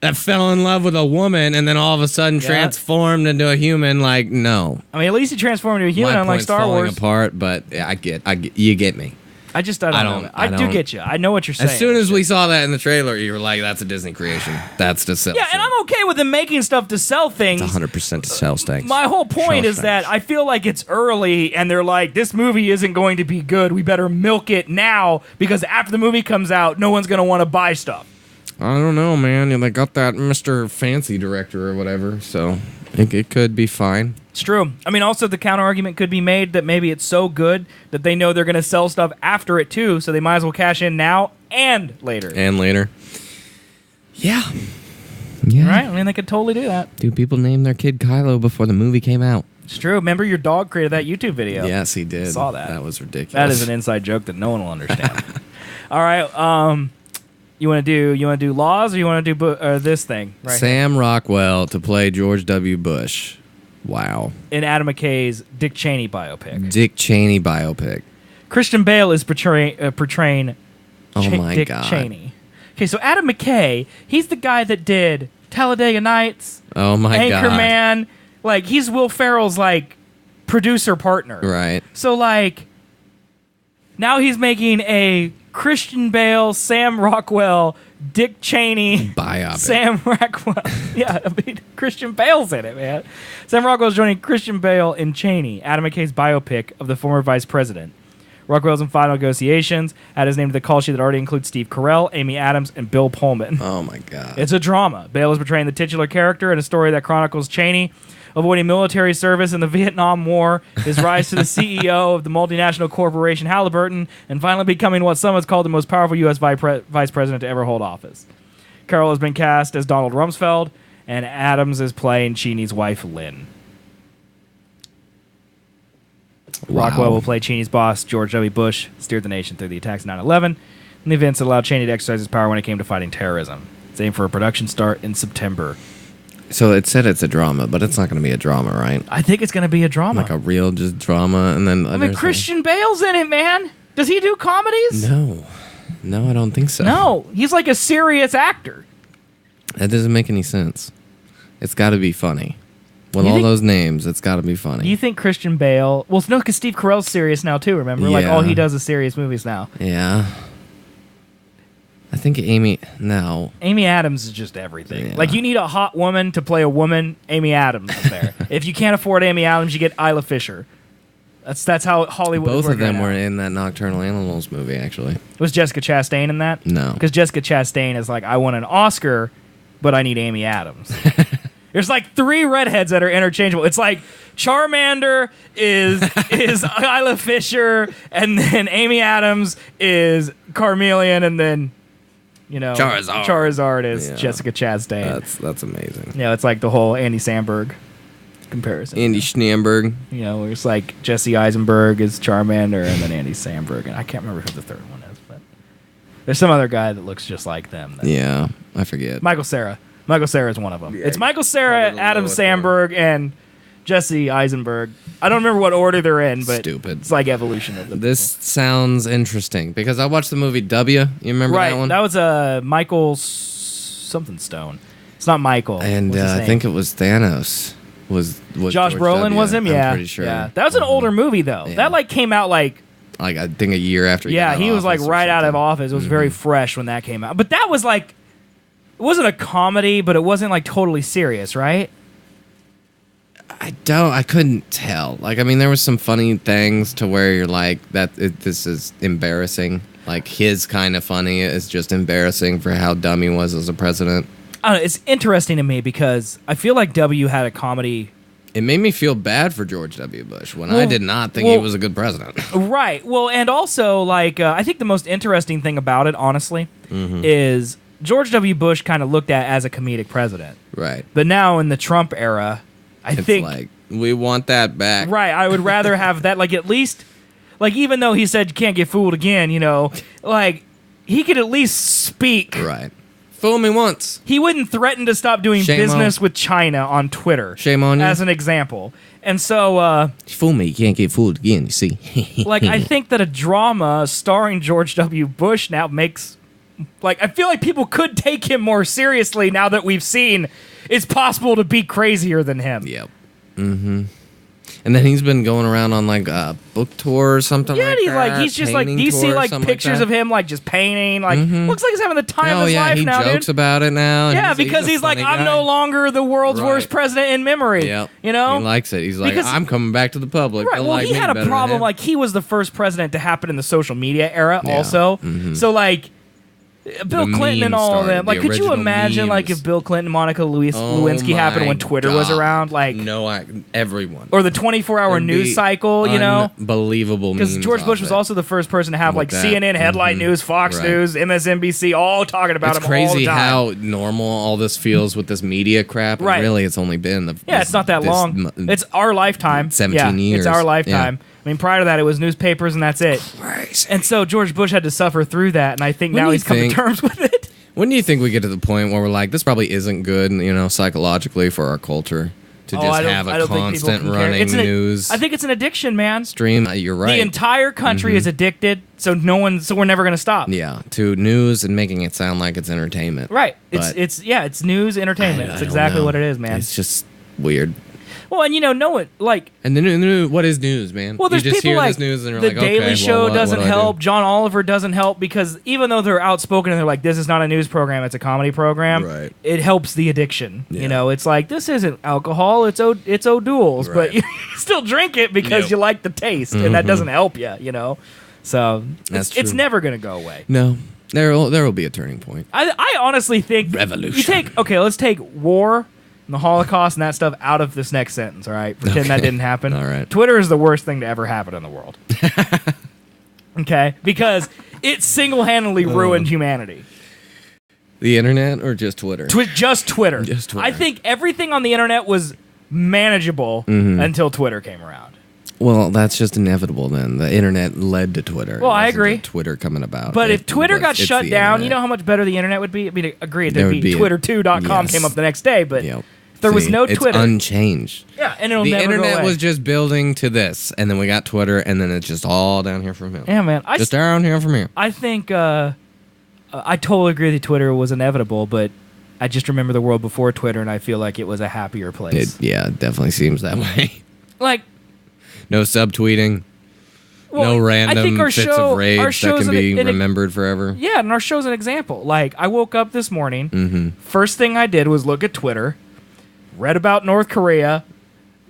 that fell in love with a woman and then all of a sudden transformed into a human. Like, no. I mean, at least he transformed into a human, My unlike point's Star falling Wars. apart, but I get, you get me. I don't know. I do don't- get you. I know what you're saying. As soon as we saw that in the trailer, you were like, that's a Disney creation. That's to sell. Yeah, and I'm okay with them making stuff to sell things. It's 100% to sell things. My whole point Sell is that I feel like it's early, and they're like, this movie isn't going to be good. We better milk it now, because after the movie comes out, no one's going to want to buy stuff. I don't know, man. They got that Mr. Fancy director or whatever, so it could be fine. It's true. I mean, also the counter argument could be made that maybe it's so good that they know they're going to sell stuff after it too, so they might as well cash in now and later. And later. Yeah. Yeah. Right? I mean, they could totally do that. Dude, people named their kid Kylo before the movie came out. It's true. Remember your dog created that YouTube video? Yes, he did. I saw that. That was ridiculous. That is an inside joke that no one will understand. All right. You want to do laws, or you want to do this thing right Sam Rockwell to play George W. Bush. Wow. in Adam McKay's Dick Cheney biopic? Dick Cheney biopic. Christian Bale is portraying Oh my Dick God. Cheney. Okay, so Adam McKay, he's the guy that did Talladega Nights, Oh my God. Anchorman. Like, he's Will Ferrell's like producer partner. Right. So like, now he's making a Christian Bale, Sam Rockwell, Dick Cheney Biopic. Sam Rockwell. Yeah, I mean, Christian Bale's in it, man. Sam Rockwell's joining Christian Bale in Cheney, Adam McKay's biopic of the former vice president. Rockwell's in final negotiations, had his name to the call sheet that already includes Steve Carell, Amy Adams, and Bill Pullman. Oh my God. It's a drama. Bale is portraying the titular character in a story that chronicles Cheney avoiding military service in the Vietnam War, his rise to the CEO of the multinational corporation Halliburton, and finally becoming what some have called the most powerful U.S. vice president to ever hold office. Carroll has been cast as Donald Rumsfeld, and Adams is playing Cheney's wife, Lynn. Wow. Rockwell will play Cheney's boss, George W. Bush, steered the nation through the attacks of 9/11, and the events that allowed Cheney to exercise his power when it came to fighting terrorism. It's aimed for a production start in September. So it said it's a drama, but it's not going to be a drama, right? I think it's going to be a drama. Like a real just drama, and then I mean, Christian Bale's in it, man. Does he do comedies? No, I don't think so. No, he's like a serious actor. That doesn't make any sense. It's got to be funny. With You all think- those names, it's got to be Do funny. you think Christian Bale... Well, no, because Steve Carell's serious now, too, remember? Like, all Yeah. he does is serious movies now. Yeah. I think Amy... No. Amy Adams is just everything. Yeah. Like, you need a hot woman to play a woman, Amy Adams is there. If you can't afford Amy Adams, you get Isla Fisher. That's how Hollywood Both of them right were now. in that Nocturnal Animals movie, actually. Was Jessica Chastain in that? No. Because Jessica Chastain is like, I want an Oscar, but I need Amy Adams. There's like 3 redheads that are interchangeable. It's like Charmander is Isla Fisher, and then Amy Adams is Carmelian, and then Charizard is Yeah. Jessica Chastain. That's amazing. Yeah, it's like the whole Andy Samberg comparison. Andy Schnamberg. You know, where it's like Jesse Eisenberg is Charmander, and then Andy Samberg, and I can't remember who the third one is, but There's some other guy that looks just like them. Yeah, I forget. Michael Cera. Michael Cera is one of them. It's Michael Cera, probably the Adam lowest Sandberg, and Jesse Eisenberg. I don't remember what order they're in, but Stupid. it's like evolution of them. This sounds interesting because I watched the movie W. You remember right, that one? that was Michael something Stone. It's not Michael. And What's his I name? think it was Thanos. Was Josh George Brolin W. was him? Yeah, I'm pretty sure. Yeah, that was an older movie though. Yeah. That like came out like I think a year after. He got out he of was like office or right out of something. office. It was very fresh when that came out. But that was like, it wasn't a comedy, but it wasn't like totally serious, right? I couldn't tell. Like, I mean, there was some funny things to where you're like, this is embarrassing. Like, his kind of funny is just embarrassing for how dumb he was as a president. I don't know, it's interesting to me because I feel like W had a comedy. It made me feel bad for George W. Bush when I did not think he was a good president. Right. Well, and also, like, I think the most interesting thing about it, honestly, is George W. Bush kind of looked at as a comedic president. Right. But now in the Trump era, I It's think... like, we want that back. Right, I would rather have that, like, at least... Like, even though he said you can't get fooled again, you know, like, he could at least speak. Right. Fool me once. He wouldn't threaten to stop doing Shame business on- with China on Twitter. Shame on you. As an example. And so, Fool me, you can't get fooled again, you see. like, I think that a drama starring George W. Bush now makes... Like, I feel like people could take him more seriously now that we've seen it's possible to be crazier than him. Yep. Mm-hmm. And then he's been going around on like a book tour or something Yeah, like and that. he's just like, do painting you see tour, like something pictures that. of him like just painting? Like, looks like he's having the time of his life he now, jokes dude. about it now. and Yeah, he's because a he's like, funny I'm guy. no longer the world's Right. worst president in memory. Yep. You know? He likes it. He's like, Because- I'm coming back to the public. Right. They'll Well, like he me had better a than problem. him. Like, he was the first president to happen in the social media era, Yeah. also. So, like, Bill The Clinton and memes all of them. started, Like, the could you original imagine, like, memes. if Bill Clinton, Monica Oh Lewinsky happened when my Twitter was God. around? Like, No, everyone. or the 24-hour It'd news be cycle, you know? Unbelievable Because memes George Bush off was it. also the first person to have, like, With that. CNN headline news, Fox Right. News, MSNBC, all talking about It's him all the crazy time. how normal all this feels with this media crap. And Right. really, it's only been Yeah, it's not that long. It's our lifetime. 17 yeah, years. It's our lifetime. I mean, prior to that, it was newspapers and that's it. Crazy. And so George Bush had to suffer through that, and I think What now do he's you come to think- terms with it. When do you think we get to the point where we're like, this probably isn't good, you know, psychologically for our culture to just have a constant running news I think it's an addiction, man. stream? You're right. The entire country is addicted, so we're never going to stop. Yeah, to news and making it sound like it's entertainment. Right. But It's news entertainment. I It's don't exactly know. what it is, man. It's just weird. Well, and no one like. And the new what is news, man? Well, there's you just people hear like this news and you're the like, Daily okay, Show well, what doesn't do I do? help. John Oliver doesn't help because even though they're outspoken and they're like, "This is not a news program; it's a comedy program." Right. It helps the addiction. Yeah. You know, it's like this isn't alcohol; it's O'Doul's, but Right. you still drink it because Yep. you like the taste, and that doesn't help you. You know, so That's it's true. never gonna go away. No, there will be a turning point. I honestly think Revolution. Let's take war and the Holocaust and that stuff out of this next sentence, all right? Pretend that Okay. didn't happen. All right. Twitter is the worst thing to ever happen in the world. Okay? Because it single-handedly ruined humanity. The internet or just Twitter? Just Twitter. Just Twitter. I think everything on the internet was manageable until Twitter came around. Well, that's just inevitable then. The internet led to Twitter. Well, It I wasn't agree. Twitter coming about. But if Twitter was- got it's shut the down, you internet. know how much better the internet would be? I mean, agreed, There there'd would be be a- Twitter2.com yes. came up the next day, but Yep. if there was See, no it's Twitter. unchanged. Yeah, and it'll The never go internet away. was just building to this, and then we got Twitter, and then it's just all down here from here. Yeah, man. Just down here from here. I think I totally agree that Twitter was inevitable, but I just remember the world before Twitter, and I feel like it was a happier place. It definitely seems that way. Like, No subtweeting. well, No I random think our fits show, of rage our that show's can be an remembered forever. Yeah, and our show's an example. Like, I woke up this morning. Mm-hmm. First thing I did was look at Twitter, read about North Korea,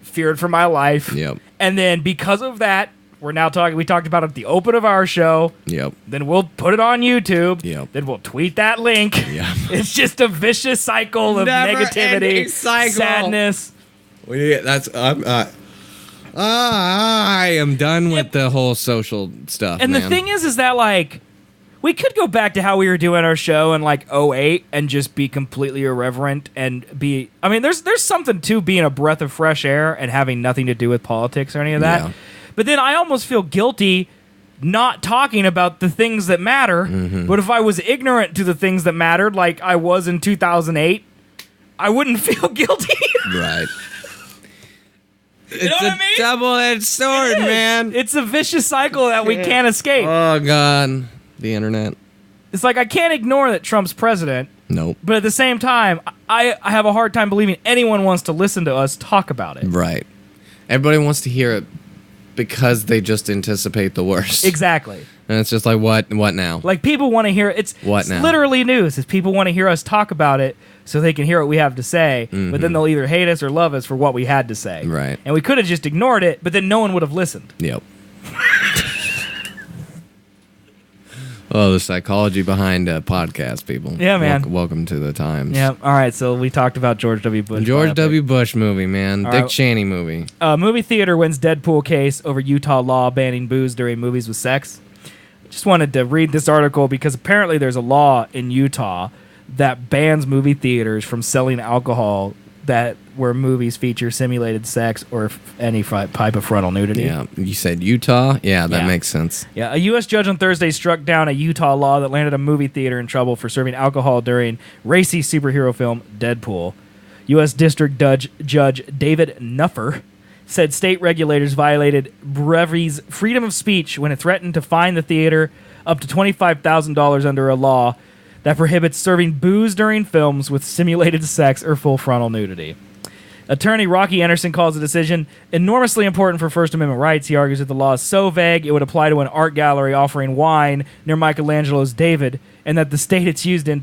feared for my life, Yep. and then because of that, we're now talking. We talked about it at the open of our show. Yep. Then we'll put it on YouTube. Yep. Then we'll tweet that link. Yep. It's just a vicious cycle of Never-ending negativity, cycle. sadness. I am done with the whole social stuff. And man. the thing is that, like, we could go back to how we were doing our show in, like, 2008 and just be completely irreverent and be... I mean, there's something to being a breath of fresh air and having nothing to do with politics or any of that. Yeah. But then I almost feel guilty not talking about the things that matter. But if I was ignorant to the things that mattered, like I was in 2008, I wouldn't feel guilty. Right. You know It's what a I mean? double-edged sword, man. It's a vicious cycle that we can't escape. Oh, God. The internet. It's like I can't ignore that Trump's president, Nope. but at the same time, I have a hard time believing anyone wants to listen to us talk about it. Right. Everybody wants to hear it because they just anticipate the worst. Exactly. And it's just like, what now? Like, people want to hear it. It's now? literally news. Is people want to hear us talk about it so they can hear what we have to say, but then they'll either hate us or love us for what we had to say. Right. And we could have just ignored it, but then no one would have listened. Yep. Oh, the psychology behind podcast, people. Yeah, man. Welcome to the times. Yeah. All right. So we talked about George W. Bush. George biopic. W. Bush movie, man. Dick right. Cheney movie. Movie theater wins Deadpool case over Utah law banning booze during movies with sex. Just wanted to read this article because apparently there's a law in Utah that bans movie theaters from selling alcohol where movies feature simulated sex or any type of frontal nudity. Yeah, you said Utah? Yeah, that Yeah. makes sense. Yeah, a U.S. judge on Thursday struck down a Utah law that landed a movie theater in trouble for serving alcohol during racy superhero film Deadpool. U.S. District Judge David Nuffer said state regulators violated Brevi's freedom of speech when it threatened to fine the theater up to $25,000 under a law that prohibits serving booze during films with simulated sex or full frontal nudity. Attorney Rocky Anderson calls the decision enormously important for First Amendment rights. He argues that the law is so vague it would apply to an art gallery offering wine near Michelangelo's David, and that the state it's used in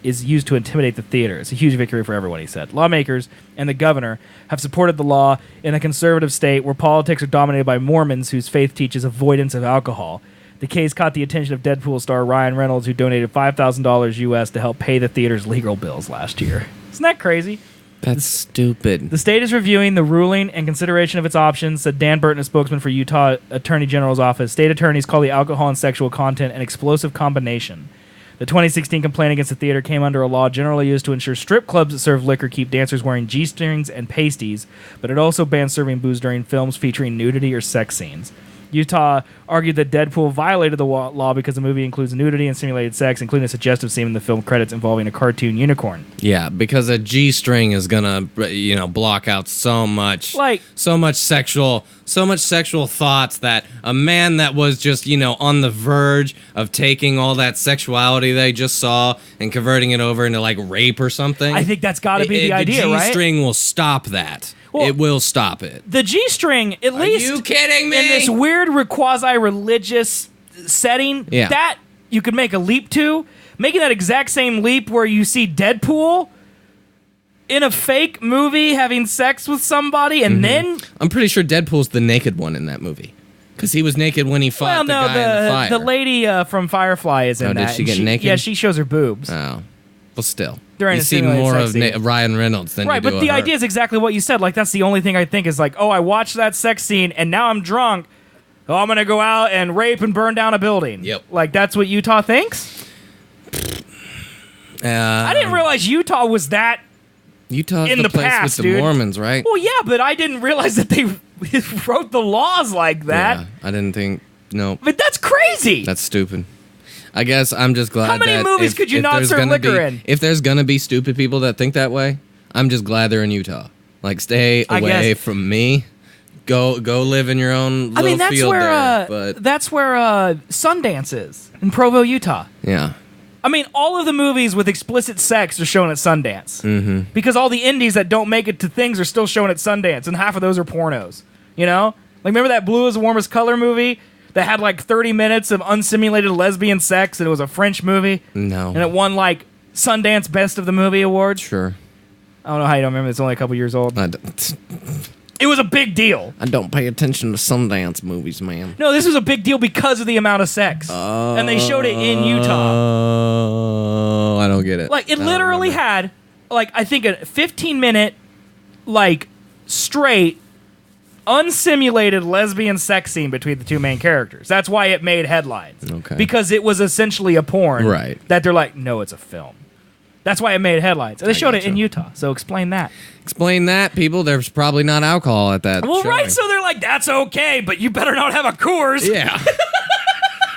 is used to intimidate the theater. It's a huge victory for everyone, he said. Lawmakers and the governor have supported the law in a conservative state where politics are dominated by Mormons whose faith teaches avoidance of alcohol. The case caught the attention of Deadpool star Ryan Reynolds, who donated $5,000 U.S. to help pay the theater's legal bills last year. Isn't that crazy? That's stupid. The state is reviewing the ruling and consideration of its options, said Dan Burton, a spokesman for Utah Attorney General's office. State attorneys call the alcohol and sexual content an explosive combination. The 2016 complaint against the theater came under a law generally used to ensure strip clubs that serve liquor keep dancers wearing G-strings and pasties, but it also bans serving booze during films featuring nudity or sex scenes. Utah argued that Deadpool violated the law because the movie includes nudity and simulated sex, including a suggestive scene in the film credits involving a cartoon unicorn. Yeah, because a G-string is gonna, block out so much sexual thoughts that a man that was just, on the verge of taking all that sexuality they just saw and converting it over into like rape or something. I think that's got to be the idea, right? The G-string will stop that. Well, it will stop it. The G-string, at least, are you kidding me? In this weird quasi-religious setting, that you could make a leap to, making that exact same leap where you see Deadpool in a fake movie having sex with somebody, and then I'm pretty sure Deadpool's the naked one in that movie because he was naked when he fought the guy in the fire. The lady from Firefly is in that. Did she get naked? Yeah, she shows her boobs. Oh, well, still. During you see more of Ryan Reynolds than right, you do but the of her. idea is exactly what you said. Like, that's the only thing I think is like, oh, I watched that sex scene and now I'm drunk. Oh, I'm gonna go out and rape and burn down a building. Yep. Like, that's what Utah thinks. I didn't realize Utah was that. Utah's in the place past, with the dude. Mormons, right? Well, yeah, but I didn't realize that they wrote the laws like that. Yeah, I didn't think. No, But that's crazy. that's stupid. I guess I'm just glad. How many that movies if- could you if not there's serve gonna liquor be- in? If there's gonna be stupid people that think that way, I'm just glad they're in Utah. Like, stay I away guess. from me. Go live in your own little I mean, that's field where there. But that's where Sundance is in Provo, Utah. yeah, I mean, all of the movies with explicit sex are shown at Sundance. Because all the indies that don't make it to things are still shown at Sundance, and half of those are pornos. You know? Like, remember that Blue is the Warmest Color movie that had like 30 minutes of unsimulated lesbian sex, and it was a French movie? no, And it won like Sundance Best of the Movie Awards? sure. I don't know how you don't remember. It's only a couple years old. It was a big deal. I don't pay attention to Sundance movies, man. No, this was a big deal because of the amount of sex. And they showed it in Utah. Oh, I don't get it. Like, it I don't literally remember. had, like, I think a 15-minute, like, straight, unsimulated lesbian sex scene between the two main characters. That's why it made headlines. Okay. Because it was essentially a porn. Right. That they're like, no, it's a film. That's why it made headlines. And they showed it in gotcha. Utah. So explain that. Explain that, people. There's probably not alcohol at that. Well, showing. right. So they're like, that's okay, but you better not have a Coors. Yeah.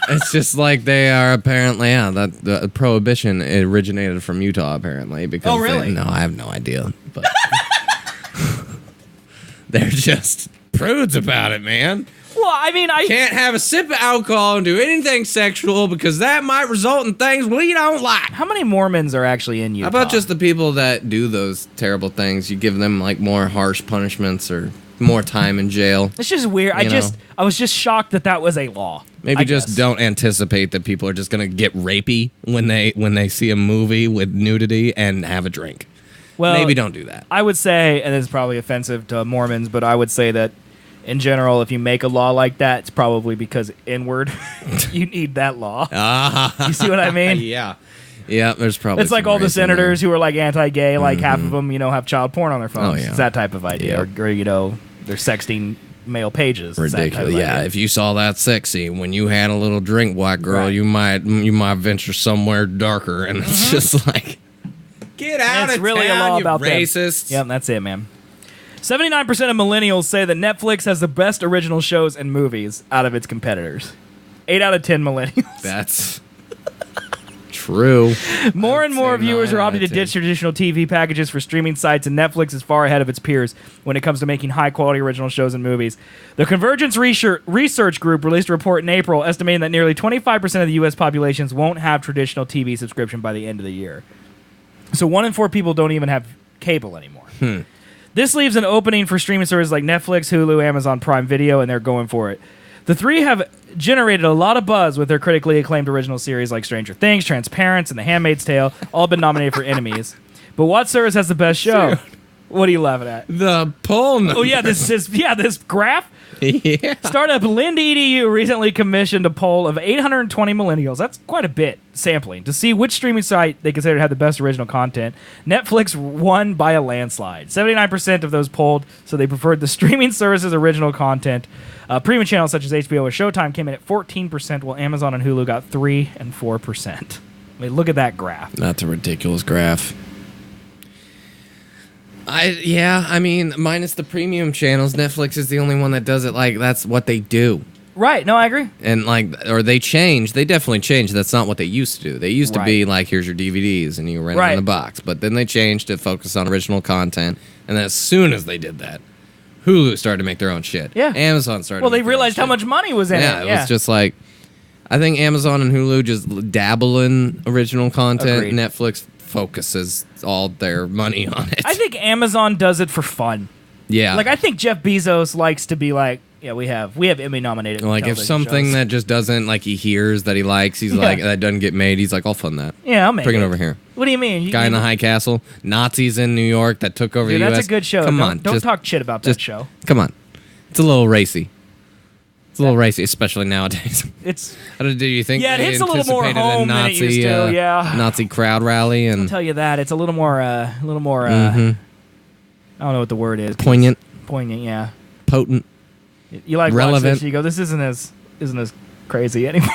It's just like they are apparently, that the prohibition originated from Utah, apparently. Because Oh, really? no, I have no idea. But they're just prudes about it, man. Well, I mean, I Can't have a sip of alcohol and do anything sexual because that might result in things we don't like. How many Mormons are actually in Utah? How about just the people that do those terrible things? You give them like more harsh punishments or more time in jail. It's just weird. I was just shocked that was a law. Maybe I just guess. don't anticipate that people are just gonna get rapey when they see a movie with nudity and have a drink. Well, Maybe don't do that. I would say, and it's probably offensive to Mormons, but I would say that in general, if you make a law like that, it's probably because inward you need that law. You see what I mean? Yeah. Yeah, there's probably It's like some all the race in there. senators who are like anti-gay, like half of them, have child porn on their phones. Oh, yeah. It's that type of idea. Yeah. Or they're sexting male pages. It's that type Ridiculous. of Yeah, idea. if you saw that sexy when you had a little drink, white girl, Right. you might venture somewhere darker, and it's just like, get out And it's of really town, a law you about them. racists. Yep, that's it, man. 79% of millennials say that Netflix has the best original shows and movies out of its competitors. 8 out of 10 millennials. That's true. More and more say viewers are 9 out opting of to 10. ditch traditional TV packages for streaming sites, and Netflix is far ahead of its peers when it comes to making high-quality original shows and movies. The Convergence Research Group released a report in April estimating that nearly 25% of the U.S. populations won't have traditional TV subscription by the end of the year. So 1 in 4 people don't even have cable anymore. This leaves an opening for streaming services like Netflix, Hulu, Amazon Prime Video, and they're going for it. The three have generated a lot of buzz with their critically acclaimed original series like Stranger Things, Transparent, and The Handmaid's Tale, all been nominated for Emmys. But what service has the best show? What are you laughing at? The poll number. Oh yeah, this graph. Yeah. Startup Lind.edu recently commissioned a poll of 820 millennials. That's quite a bit sampling to see which streaming site they consider to have the best original content. Netflix won by a landslide. 79% of those polled, so they preferred the streaming service's original content. Premium channels such as HBO or Showtime came in at 14%, while Amazon and Hulu got 3 and 4%. I mean, look at that graph. That's a ridiculous graph. I mean, minus the premium channels, Netflix is the only one that does it. Like, that's what they do. Right? No, I agree. And or they changed. They definitely changed. That's not what they used to do. They used to be like, here's your DVDs, and you rent it Right. in the box. But then they changed to focus on original content. And then as soon as they did that, Hulu started to make their own shit. Yeah. Amazon started. Well, to they make their own realized how shit. much money was in Yeah, it. it was just like, I think Amazon and Hulu just dabble in original content. Agreed. Netflix focuses all their money on it. I think Amazon does it for fun. Yeah. Like, I think Jeff Bezos likes to be like, yeah, we have Emmy nominated. Like, if television something shows. that just doesn't, like, he hears that he likes, he's like, that doesn't get made, he's like, I'll fund that. Yeah, I'll make Bring it it over here. What do you mean? Guy in the High Castle, Nazis in New York that took over Dude, the U.S. that's a good show. Come Don't- on. don't just- talk shit about that show. Come on. It's a little racy. It's a little racy, especially nowadays. It's Do you think Yeah, it they hits a little more anticipated home than it used to, yeah. Nazi crowd rally and I'll tell you that it's a little more I don't know what the word is. poignant, Poignant, yeah. potent? You like Relevant. watch this, you go, this isn't as crazy anymore.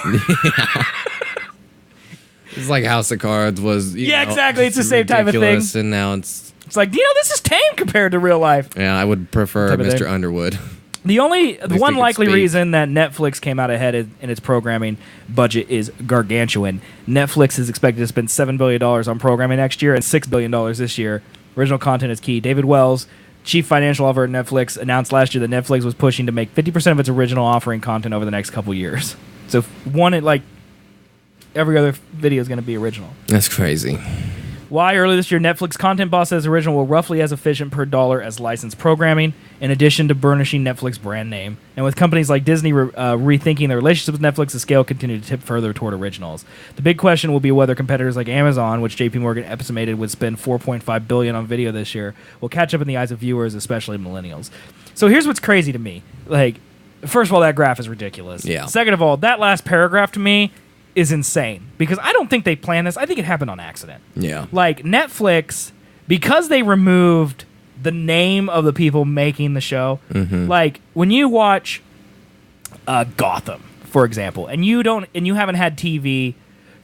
It's like House of Cards was. Yeah, exactly. It's the same type of thing. ridiculous, and now it's. It's like, this is tame compared to real life. Yeah, I would prefer Type of Mr. thing. Underwood. The one he could likely speak. reason that Netflix came out ahead in its programming budget is gargantuan. Netflix is expected to spend $7 billion on programming next year and $6 billion this year. Original content is key. David Wells, chief financial officer at Netflix, announced last year that Netflix was pushing to make 50% of its original offering content over the next couple years. So every other video is going to be original. That's crazy. Why? Earlier this year, Netflix content boss says original will roughly as efficient per dollar as licensed programming, in addition to burnishing Netflix brand name. And with companies like Disney rethinking their relationship with Netflix, the scale continued to tip further toward originals. The big question will be whether competitors like Amazon, which JP Morgan estimated would spend $4.5 billion on video this year, will catch up in the eyes of viewers, especially millennials. So here's what's crazy to me. Like, first of all, that graph is ridiculous. Yeah. Second of all, that last paragraph to me is insane because I don't think they planned this. I think it happened on accident. Yeah. Like, Netflix, because they removed the name of the people making the show, like, when you watch Gotham, for example, and you haven't had TV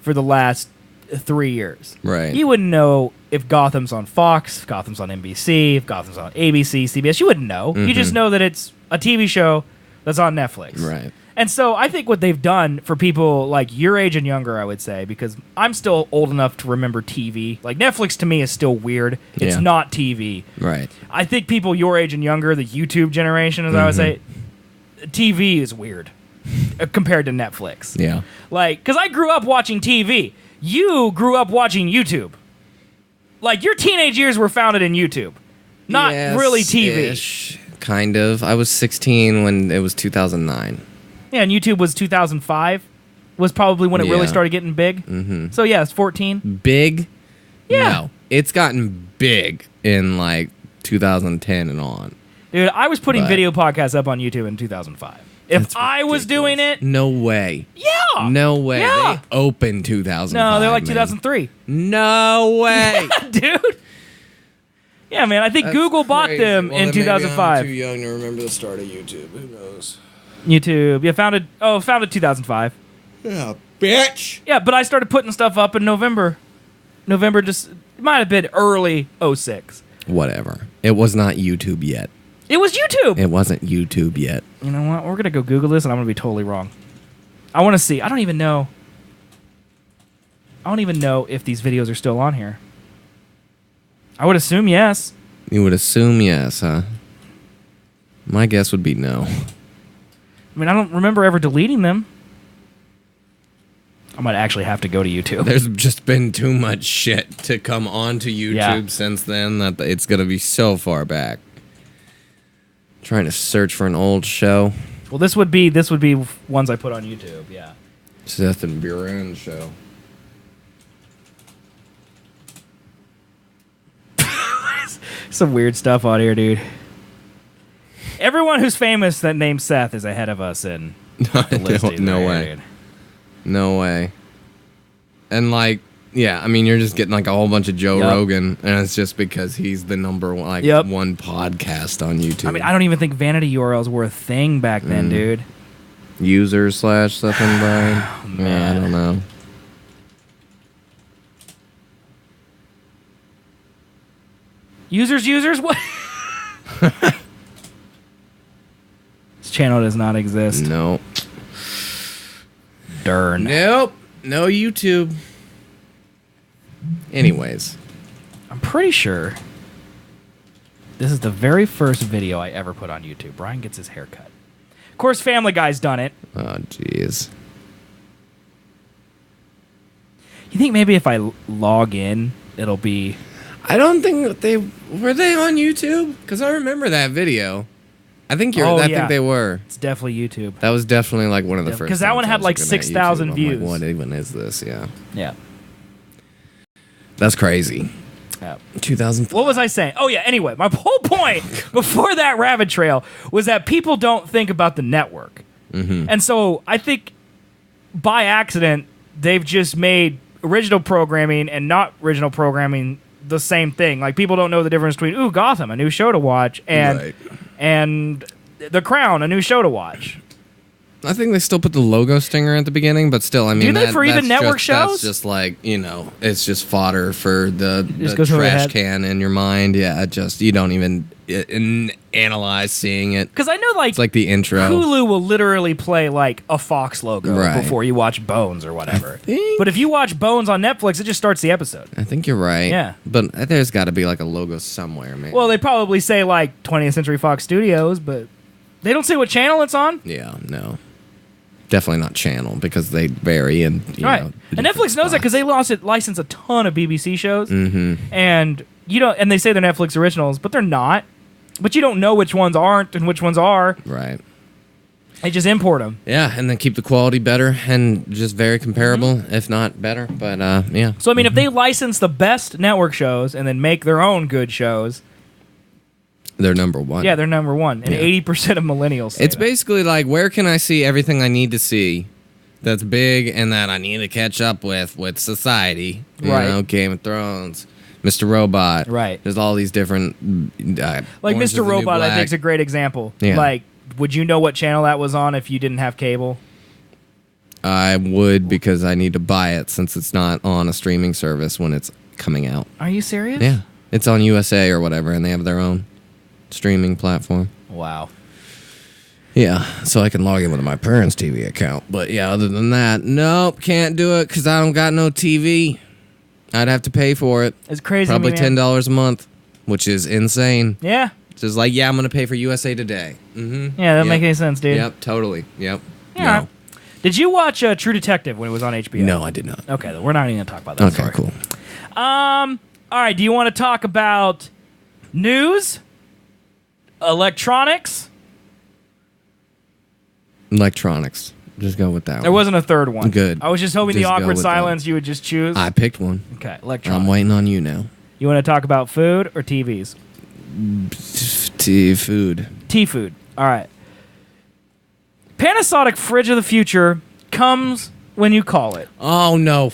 for the last 3 years. Right. You wouldn't know if Gotham's on Fox, if Gotham's on NBC, if Gotham's on ABC, CBS. You wouldn't know. You just know that it's a TV show that's on Netflix. Right. And so I think what they've done for people like your age and younger, I would say, because I'm still old enough to remember TV. Like Netflix to me is still weird. It's Yeah. not TV. Right. I think people your age and younger, the YouTube generation, as I would say, TV is weird compared to Netflix. Yeah. Like, because I grew up watching TV. You grew up watching YouTube. Like, your teenage years were founded in YouTube. Not really TV. Yes-ish, kind of. I was 16 when it was 2009. Yeah, and YouTube was 2005. Was probably when it really Yeah. started getting big. So, yeah, it's 14. Big? Yeah. No. It's gotten big in like 2010 and on. Dude, I was putting But- video podcasts up on YouTube in 2005. If That's I was doing it, No way. yeah. No way. Yeah. They opened 2005. No, they're like man. 2003. No way. Dude. Yeah, man, I think That's Google bought crazy. them Well, in then maybe 2005. I'm too young to remember the start of YouTube. Who knows? YouTube. Yeah, founded 2005. Yeah, bitch. Yeah, but I started putting stuff up in November. It might have been early 06. Whatever. It was not YouTube yet. It was YouTube. It wasn't YouTube yet. You know what? We're going to go Google this and I'm going to be totally wrong. I want to see. I don't even know if these videos are still on here. I would assume yes. You would assume yes, huh? My guess would be no. I mean, I don't remember ever deleting them. I might actually have to go to YouTube. There's just been too much shit to come onto YouTube Yeah. since then that it's going to be so far back. Trying to search for an old show. Well, this would be ones I put on YouTube, yeah. Seth and Buren show. Some weird stuff on here, dude. Everyone who's famous that named Seth is ahead of us in the listing. No there, way. dude. No way. And like, yeah, I mean, you're just getting like a whole bunch of Joe Yep. Rogan, and it's just because he's the number one, like Yep. one podcast on YouTube. I mean, I don't even think vanity URLs were a thing back then, dude. User / Seth and Brian. Yeah, I don't know. Users? What? This channel does not exist. Nope. Darn. Nope. No YouTube. Anyways. I'm pretty sure this is the very first video I ever put on YouTube. Brian gets his hair cut. Of course, Family Guy's done it. Oh, jeez. You think maybe if I log in, it'll be... I don't think that they were they on YouTube, because I remember that video. I think Oh, I yeah. think they were. It's definitely YouTube. That was definitely like one of the first. Because that one times I had was like looking at 6,000 YouTube. I'm views. like, what even is this? Yeah, Yeah. that's crazy. Yeah. 2005. What was I saying? Oh, yeah, anyway, my whole point before that rabbit trail was that people don't think about the network. And so I think by accident, they've just made original programming and not original programming the same thing. Like, people don't know the difference between, ooh, Gotham, a new show to watch, and The Crown, a new show to watch. I think they still put the logo stinger at the beginning, but still, I mean, Do they for even that's network just, shows? That's just like, you know, it's just fodder for the goes over the trash head. can in your mind. Yeah, you don't even analyze seeing it. Because I know, like, It's like the intro. Hulu will literally play, like, a Fox logo Right. before you watch Bones or whatever. think- But if you watch Bones on Netflix, it just starts the episode. I think you're right. Yeah. But there's got to be like a logo somewhere, man. Well, they probably say, like, 20th Century Fox Studios, but they don't say what channel it's on. Yeah, no. Definitely not channel, because they vary and you Right. know, And Netflix knows that because they license a ton of BBC shows. And and they say they're Netflix originals, but they're not. But you don't know which ones aren't and which ones are. Right. They just import them. Yeah, and then keep the quality better and just very comparable, if not better. But yeah. So, I mean, if they license the best network shows and then make their own good shows, They're number one. yeah, they're number one. And Yeah. 80% of millennials say It's that. basically like, where can I see everything I need to see that's big and that I need to catch up with society? You Right. know, Game of Thrones, Mr. Robot. Right. There's all these different... Like Orange is Mr. the New Robot, I Black. think, is a great example. Yeah. Like, would you know what channel that was on if you didn't have cable? I would because I need to buy it since it's not on a streaming service when it's coming out. Are you serious? Yeah. It's on USA or whatever, and they have their own streaming platform. Wow. Yeah, so I can log in with my parents' TV account. But yeah, other than that, nope, can't do it because I don't got no TV. I'd have to pay for it. It's crazy. Probably to me, man. $10 a month, which is insane. Yeah. It's just like, yeah, I'm going to pay for USA Today. Mm-hmm. Yeah, that doesn't make any sense, dude. Yep, totally. Yep. Yeah. No. Did you watch True Detective when it was on HBO? No, I did not. Okay, we're not even going to talk about that. Okay, Sorry. cool. All right, do you want to talk about news? Electronics? Electronics. Just go with that There one. wasn't a third one. Good. I was just hoping Just the go awkward with silence you would just choose. I picked one. Okay, electronics. I'm waiting on you now. You want to talk about food or TVs? Food. T-food. All right. Panasonic fridge of the future comes when you call it. Oh, no.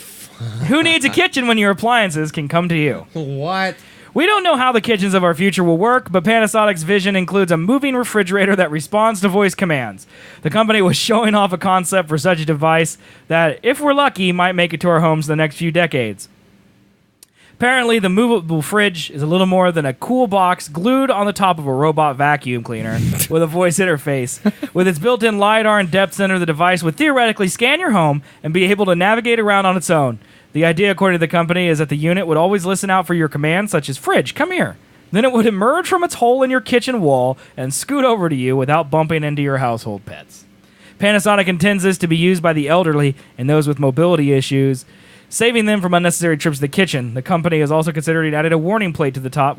Who needs a kitchen when your appliances can come to you? What? We don't know how the kitchens of our future will work, but Panasonic's vision includes a moving refrigerator that responds to voice commands. The company was showing off a concept for such a device that, if we're lucky, might make it to our homes in the next few decades. Apparently, the movable fridge is a little more than a cool box glued on the top of a robot vacuum cleaner with a voice interface. With its built-in LiDAR and depth sensor, the device would theoretically scan your home and be able to navigate around on its own. The idea, according to the company, is that the unit would always listen out for your commands, such as, "Fridge, come here." Then it would emerge from its hole in your kitchen wall and scoot over to you without bumping into your household pets. Panasonic intends this to be used by the elderly and those with mobility issues, saving them from unnecessary trips to the kitchen. The company is also considering adding a warming plate to the top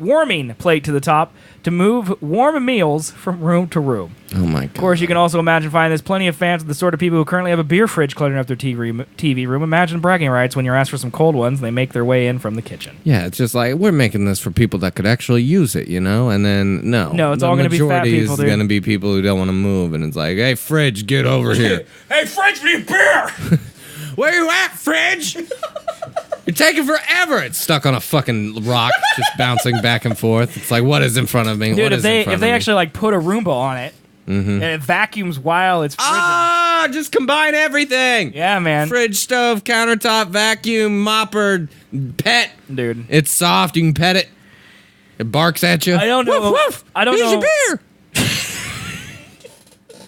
to move warm meals from room to room. Oh, my God. Of course, you can also imagine finding there's plenty of fans of the sort of people who currently have a beer fridge cluttering up their TV room. Imagine bragging rights when you're asked for some cold ones and they make their way in from the kitchen. Yeah, it's just like, we're making this for people that could actually use it, you know? And then, no. No, it's all gonna be fat majority people, is dude. going to be people who don't want to move. And it's like, hey, fridge, get over here. Hey, fridge, we need beer! Where you at, fridge? You're taking forever. It's stuck on a fucking rock, just bouncing back and forth. It's like, what is in front of me? Dude, What if is in they front if they of me? actually like put a Roomba on it and it vacuums while it's fridging. Ah, just combine everything. Yeah, man. Fridge, stove, countertop, vacuum, mopper, pet. Dude. It's soft. You can pet it. It barks at you. I don't know. Woof, woof. I don't Here's know. your beer.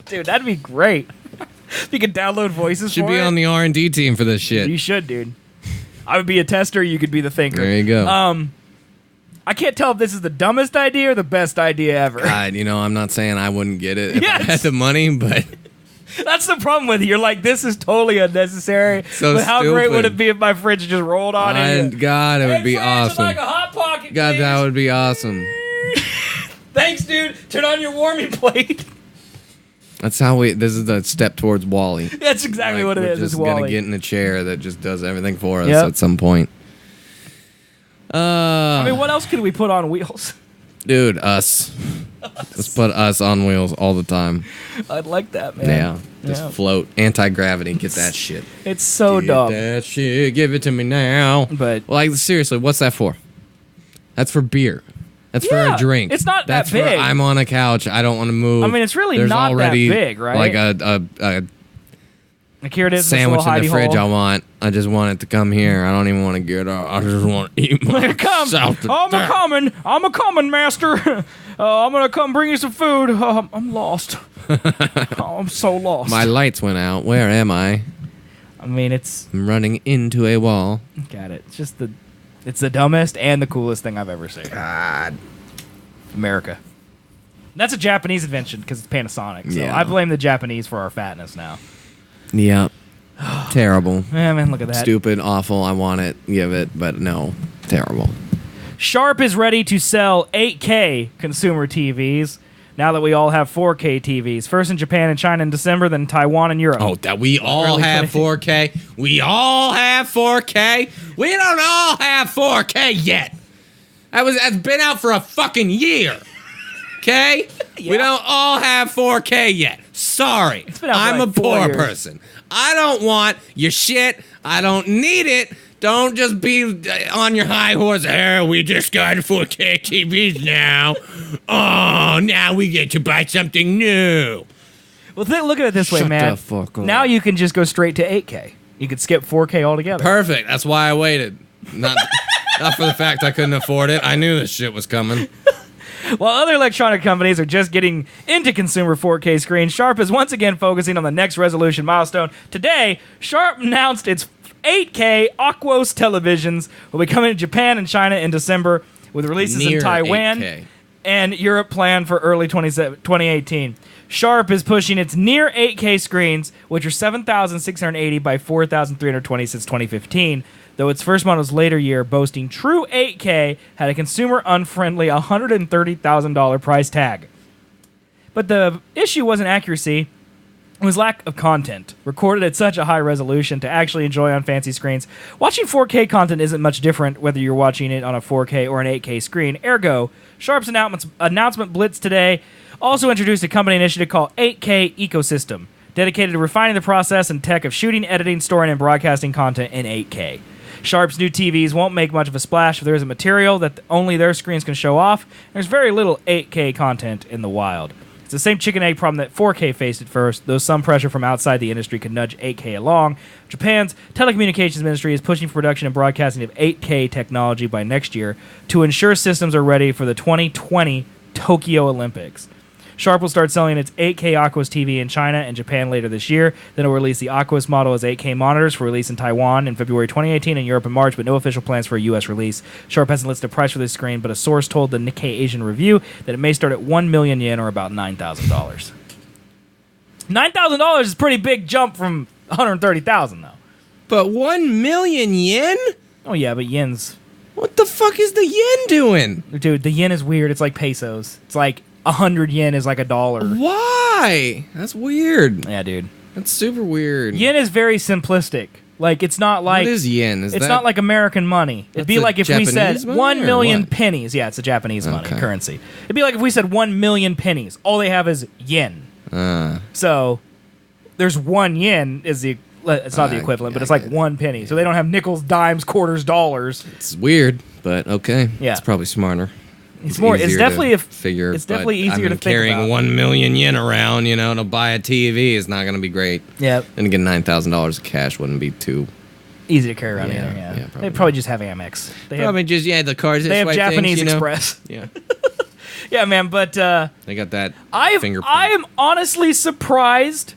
Dude, that'd be great. If you could download voices Should for be it. on the R&D team for this shit. You should, dude. I would be a tester. You could be the thinker. There you go. I can't tell if this is the dumbest idea or the best idea ever. God, you know, I'm not saying I wouldn't get it if Yes. I had the money, but That's the problem with it. You're like, this is totally unnecessary. So but how great stupid. would it be if my fridge just rolled on in? God, it would be Fridge, I'd awesome. like a hot pocket, God, please. that would be awesome. Thanks, dude. Turn on your warming plate. That's how this is the step towards Wall-E. That's exactly what it We're is. just It's gonna Wall-E. get in a chair that just does everything for us Yep. at some point. I mean, what else could we put on wheels? Dude, us. Let's put us on wheels all the time. I'd like that, man. Yeah, just Yeah. float. Anti-gravity, get that shit. It's so Get dumb. that shit, give it to me now. But like, seriously, what's that for? That's for beer. That's for Yeah, a drink. it's not that That's big. For I'm on a couch. I don't want to move. I mean, it's really There's not that already big, right? Like a Like here it is. sandwich in the fridge. Hole. I just want it to come here. I don't even want to get up. I just want to eat Here it comes. myself. I'm a coming, master. I'm gonna come bring you some food. I'm lost. I'm so lost. My lights went out. Where am I? I mean, it's I'm running into a wall. got it. It's just it's the dumbest and the coolest thing I've ever seen. God. America. That's a Japanese invention because it's Panasonic. So Yeah. I blame the Japanese for our fatness now. Yep. Terrible. Yeah, man, look at that. Stupid. Awful. I want it. Give it. But no. Terrible. Sharp is ready to sell 8K consumer TVs now that we all have 4K TVs. First in Japan and China in December, then Taiwan and Europe. Oh, that we all Early have 4K. We all have 4K. We don't all have 4K yet. That's been out for a fucking year. Okay? Yeah. We don't all have 4K yet. Sorry. been out for I'm like a 4 poor years. person. I don't want your shit. I don't need it. Don't just be on your high horse. Hey, we just got 4K TVs now. Oh, now we get to buy something new. Well, look at it this way, Shut man. the fuck up. Now you can just go straight to 8K. You could skip 4K altogether. Perfect. That's why I waited. Not for the fact I couldn't afford it. I knew this shit was coming. While other electronic companies are just getting into consumer 4K screens, Sharp is once again focusing on the next resolution milestone. Today, Sharp announced its 8K Aquos televisions will be coming to Japan and China in December, with releases in Taiwan 8K. and Europe planned for early 2018. Sharp is pushing its near 8K screens, which are 7,680 by 4,320 since 2015, though its first model's later year, boasting true 8K, had a consumer-unfriendly $130,000 price tag. But the issue wasn't accuracy, it was lack of content, recorded at such a high resolution to actually enjoy on fancy screens. Watching 4K content isn't much different whether you're watching it on a 4K or an 8K screen. Ergo, Sharp's announcement blitz today also introduced a company initiative called 8K Ecosystem, dedicated to refining the process and tech of shooting, editing, storing, and broadcasting content in 8K. Sharp's new TVs won't make much of a splash if there isn't material that only their screens can show off. There's very little 8K content in the wild. It's the same chicken egg problem that 4K faced at first, though some pressure from outside the industry could nudge 8K along. Japan's telecommunications ministry is pushing for production and broadcasting of 8K technology by next year to ensure systems are ready for the 2020 Tokyo Olympics. Sharp will start selling its 8K Aquos TV in China and Japan later this year. Then it will release the Aquos model as 8K monitors for release in Taiwan in February 2018 and Europe in March, but no official plans for a U.S. release. Sharp hasn't listed a price for this screen, but a source told the Nikkei Asian Review that it may start at 1 million yen or about $9,000. $9,000 is a pretty big jump from $130,000, though. But 1 million yen? Oh, yeah, but yen's... What the fuck is the yen doing? Dude, the yen is weird. It's like pesos. It's like 100 yen is like $1. Why? That's weird. Yeah, dude. That's super weird. Yen is very simplistic. Like, it's not like... What is yen? It's not like American money. It'd be like if we said Japanese money 1 million what? pennies. Yeah, it's a Japanese money, Okay. currency. It'd be like if we said 1 million pennies. All they have is yen. So, there's 1 yen is the... It's not the equivalent, but it's like 1 penny. So they don't have nickels, dimes, quarters, dollars. It's weird, but okay. Yeah. It's probably smarter. It's more. It's easier definitely to a figure. It's definitely easier to think carrying about. 1 million yen around, to buy a TV is not going to be great. Yeah. And again, $9,000 of cash wouldn't be too Easy to carry around. Yeah, Yeah. probably They probably just have Amex. They probably just the cards. They have swipe Japanese things, Express. Yeah. Yeah, man. But They got that fingerprint. I am honestly surprised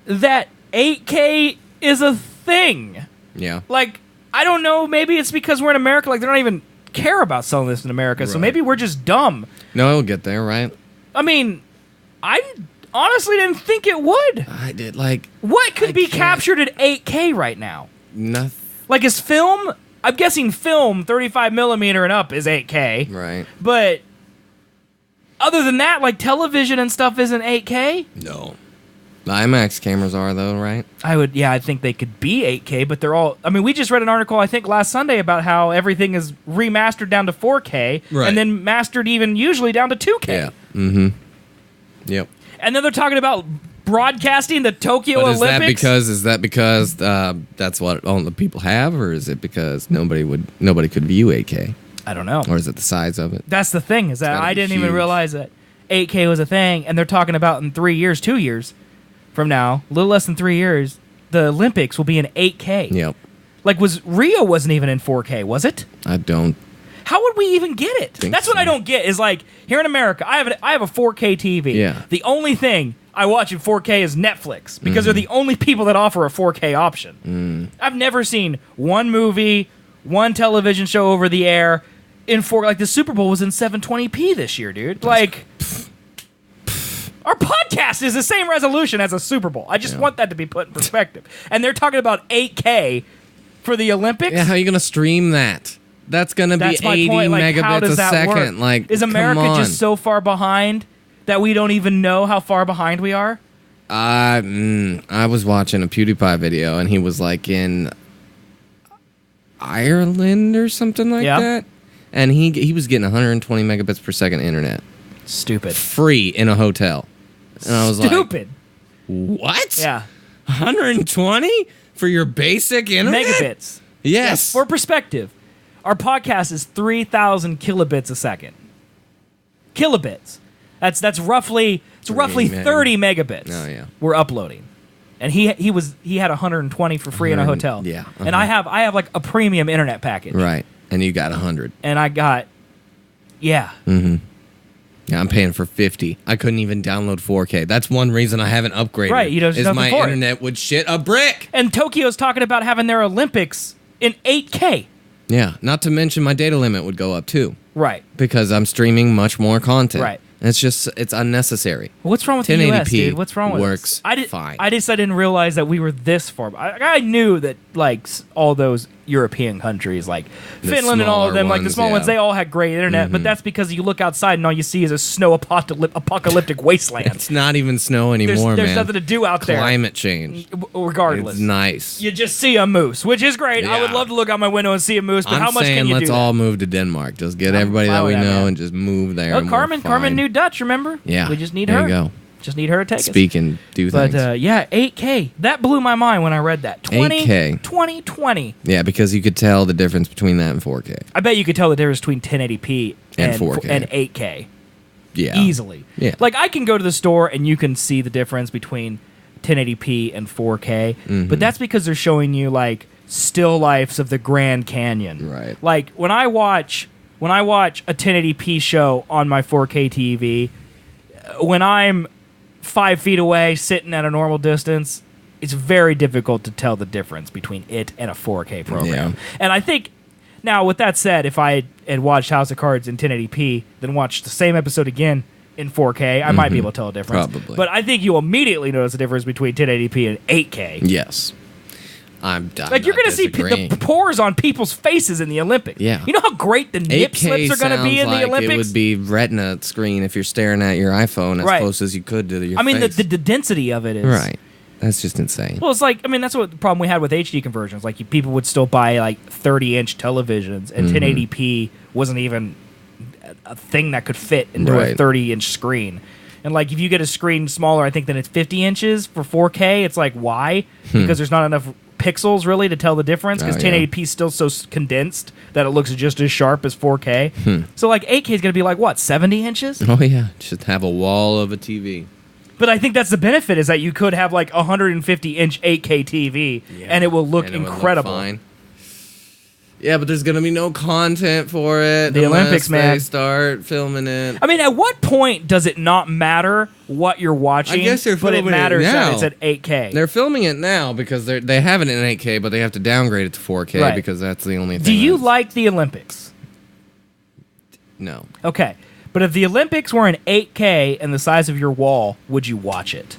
that 8K is a thing. Yeah. Like, I don't know. Maybe it's because we're in America. Like, they don't even care about selling this in America. So Right. maybe we're just dumb. No, it'll get there, right? I mean, I honestly didn't think it would. I did What could I be can't- captured at 8K right now? nothing. Like, is film? I'm guessing film 35 millimeter and up is 8K. Right. But other than that, like television and stuff isn't 8K. No. The IMAX cameras are though, right? I think they could be 8K, but they're all. I mean, we just read an article I think last Sunday about how everything is remastered down to 4K, Right. and then mastered even usually down to 2K. Yeah. Mm-hmm. Yep. And then they're talking about broadcasting the Tokyo But Olympics. is that because that's what all the people have, or is it because nobody could view 8K, I don't know. or is it the size of it? That's the thing, is that gotta I be didn't even huge. realize that 8K was a thing, and they're talking about in 3 years, 2 years from now, a little less than 3 years, the Olympics will be in 8K. Yep. Like, Rio wasn't even in 4K, was it? I don't. How would we even get it? Think That's what so. I don't get, is like, here in America, I have a 4K TV. Yeah. The only thing I watch in 4K is Netflix, because they're the only people that offer a 4K option. I've never seen one movie, one television show over the air in 4K. Like, the Super Bowl was in 720p this year, dude. Like, our podcast is the same resolution as a Super Bowl. I just want that to be put in perspective. And they're talking about 8K for the Olympics? Yeah, how are you gonna stream that? That's gonna That's be my 80 point. Like, how megabits does a that second. work? Like, is America come on. just so far behind that we don't even know how far behind we are? I was watching a PewDiePie video, and he was like in Ireland or something like Yeah. that, and he was getting 120 megabits per second internet, Stupid. free in a hotel, and I was like, Stupid. what? Yeah. 120 for your basic internet? Megabits. Yes. For perspective, our podcast is 3,000 kilobits a second. Kilobits. That's roughly 30 megabits. Oh, yeah. We're uploading. And he had 120 for free in a hotel. Yeah. And I have like a premium internet package. Right. And you got 100. And I got Yeah, I'm paying for 50. I couldn't even download 4K. That's one reason I haven't upgraded. Right, you don't just is nothing my for it. internet would shit a brick. And Tokyo's talking about having their Olympics in 8K. Yeah, not to mention my data limit would go up too. Right. Because I'm streaming much more content. Right. And it's unnecessary. What's wrong with the 1080p US, dude? What's wrong with works us? fine. I didn't realize that we were this far. I knew that like all those European countries, like Finland and all of them, like the small ones, they all had great internet. But that's because you look outside and all you see is a snow apocalyptic wasteland. It's not even snow anymore, There's man. nothing to do out there. Climate change. Regardless, It's nice. you just see a moose, which is great. I would Yeah. love to look out my window and see a moose, but I'm how much saying can you let's do? all move to Denmark. Just get everybody fine that we with that, know man. and just move there. Oh, and we're Carmen fine. knew Dutch, remember? Yeah. We just need there her. you go. Just need her to take us. Speaking, do But things. yeah, 8K. That blew my mind when I read that. 8K. 2020. Yeah, because you could tell the difference between that and 4K. I bet you could tell the difference between 1080p And 4K. and 8K. Yeah. Easily. Yeah. Like, I can go to the store and you can see the difference between 1080p and 4K, but that's because they're showing you, like, still lifes of the Grand Canyon. Right. Like, when I watch a 1080p show on my 4K TV, when I'm 5 feet away, sitting at a normal distance, it's very difficult to tell the difference between it and a 4K program. Yeah. And I think, now with that said, if I had watched House of Cards in 1080p, then watched the same episode again in 4K, I might be able to tell a difference. Probably. But I think you'll immediately notice the difference between 1080p and 8K. Yes. I'm Like, you're going to see the pores on people's faces in the Olympics. Yeah. You know how great the nip 8K slips are going to be in sounds the like Olympics? It would be retina screen if you're staring at your iPhone as Right. close as you could to your I mean, face. the density of it is... Right. That's just insane. Well, it's like, I mean, that's what the problem we had with HD conversions. Like, people would still buy, like, 30-inch televisions, and 1080p wasn't even a thing that could fit into a Right. 30-inch screen. And, like, if you get a screen smaller, I think, than it's 50 inches for 4K, it's like, why? Because there's not enough pixels, really, to tell the difference, because Oh, yeah. 1080p is still so condensed that it looks just as sharp as 4K. So, like, 8K is going to be, like, what, 70 inches? Oh, yeah. Just have a wall of a TV. But I think that's the benefit, is that you could have, like, 150-inch 8K TV, and it will look And it would look incredible. fine. Yeah, but there's going to be no content for it. The unless Olympics, man. They start filming it. I mean, at what point does it not matter what you're watching? I guess they're but it filming it matters now. that it's at 8K. They're filming it now because they have it in 8K, but they have to downgrade it to 4K Right. because that's the only thing. Do you that's- like the Olympics? No. Okay, but if the Olympics were in 8K and the size of your wall, would you watch it?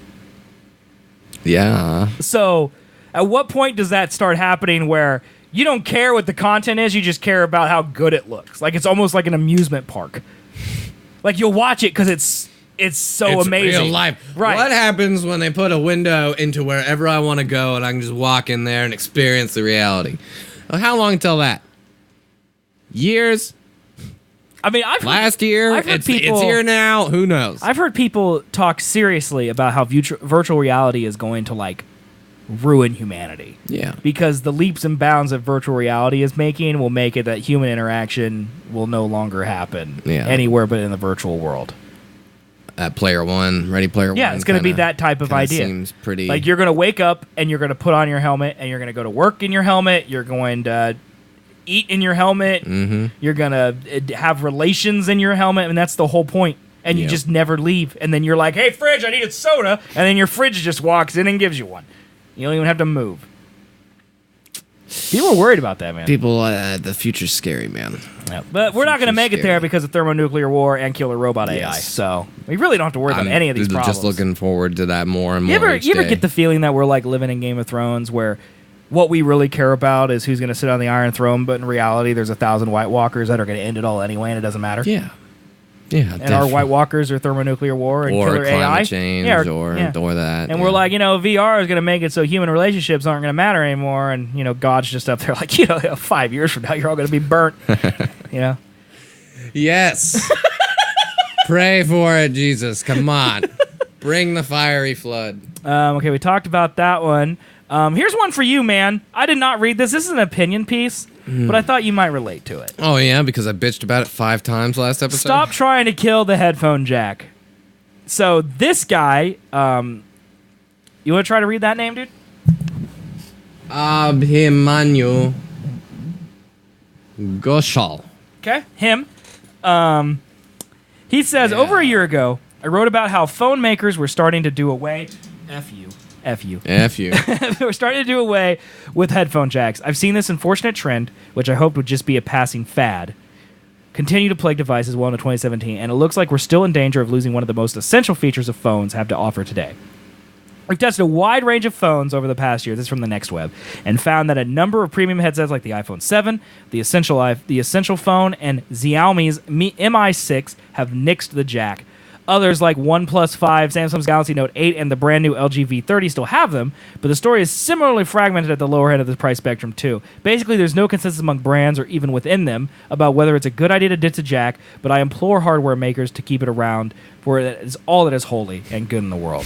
Yeah. So, at what point does that start happening where you don't care what the content is, you just care about how good it looks? Like, it's almost like an amusement park. Like, you'll watch it because it's so It's amazing. real life. Right. What happens when they put a window into wherever I want to go and I can just walk in there and experience the reality? Well, how long until that? Years? I mean, Last year? I've heard it's people- here now? Who knows? I've heard people talk seriously about how virtual reality is going to, like, ruin humanity. Yeah. Because the leaps and bounds that virtual reality is making will make it that human interaction will no longer happen anywhere but in the virtual world. Player One, Ready Player One. Yeah, it's going to be that type of idea. Seems pretty. Like, you're going to wake up and you're going to put on your helmet and you're going to go to work in your helmet. You're going to eat in your helmet. Mm-hmm. You're going to have relations in your helmet, and that's the whole point. And you Yep. just never leave. And then you're like, hey, fridge, I need a soda. And then your fridge just walks in and gives you one. You don't even have to move. People are worried about that, man. People, the future's scary, man. Yeah. But we're not going to make it there because of thermonuclear war and killer robot AI. Yes. So we really don't have to worry about any of these problems. Just looking forward to that more and more. You each ever day. get the feeling that we're like living in Game of Thrones, where what we really care about is who's going to sit on the Iron Throne, but in reality, there's 1,000 White Walkers that are going to end it all anyway, and it doesn't matter. Yeah. Yeah. And our White Walkers are thermonuclear war and or killer climate AI. change, Yeah, or that. And we're like, VR is going to make it so human relationships aren't going to matter anymore. And, God's just up there like, 5 years from now, you're all going to be burnt. Yes. Pray for it, Jesus. Come on. Bring the fiery flood. Okay, we talked about that one. Here's one for you, man. I did not read this. This is an opinion piece, but I thought you might relate to it. Oh, yeah, because I bitched about it 5 times last episode. Stop trying to kill the headphone jack. So this guy, you want to try to read that name, dude? Abhimanyu Ghoshal. Okay, him. He says, over a year ago, I wrote about how phone makers were starting to do away... F you. We're starting to do away with headphone jacks. I've seen this unfortunate trend, which I hoped would just be a passing fad, continue to plague devices well into 2017, and it looks like we're still in danger of losing one of the most essential features of phones have to offer today. We've tested a wide range of phones over the past year, this is from the Next Web, and found that a number of premium headsets like the iPhone 7, the Essential Phone, and Xiaomi's Mi 6 have nixed the jack. Others like OnePlus 5, Samsung's Galaxy Note 8, and the brand new LG V30 still have them, but the story is similarly fragmented at the lower end of the price spectrum too. Basically, there's no consensus among brands or even within them about whether it's a good idea to ditch a jack, but I implore hardware makers to keep it around, for it is all that is holy and good in the world.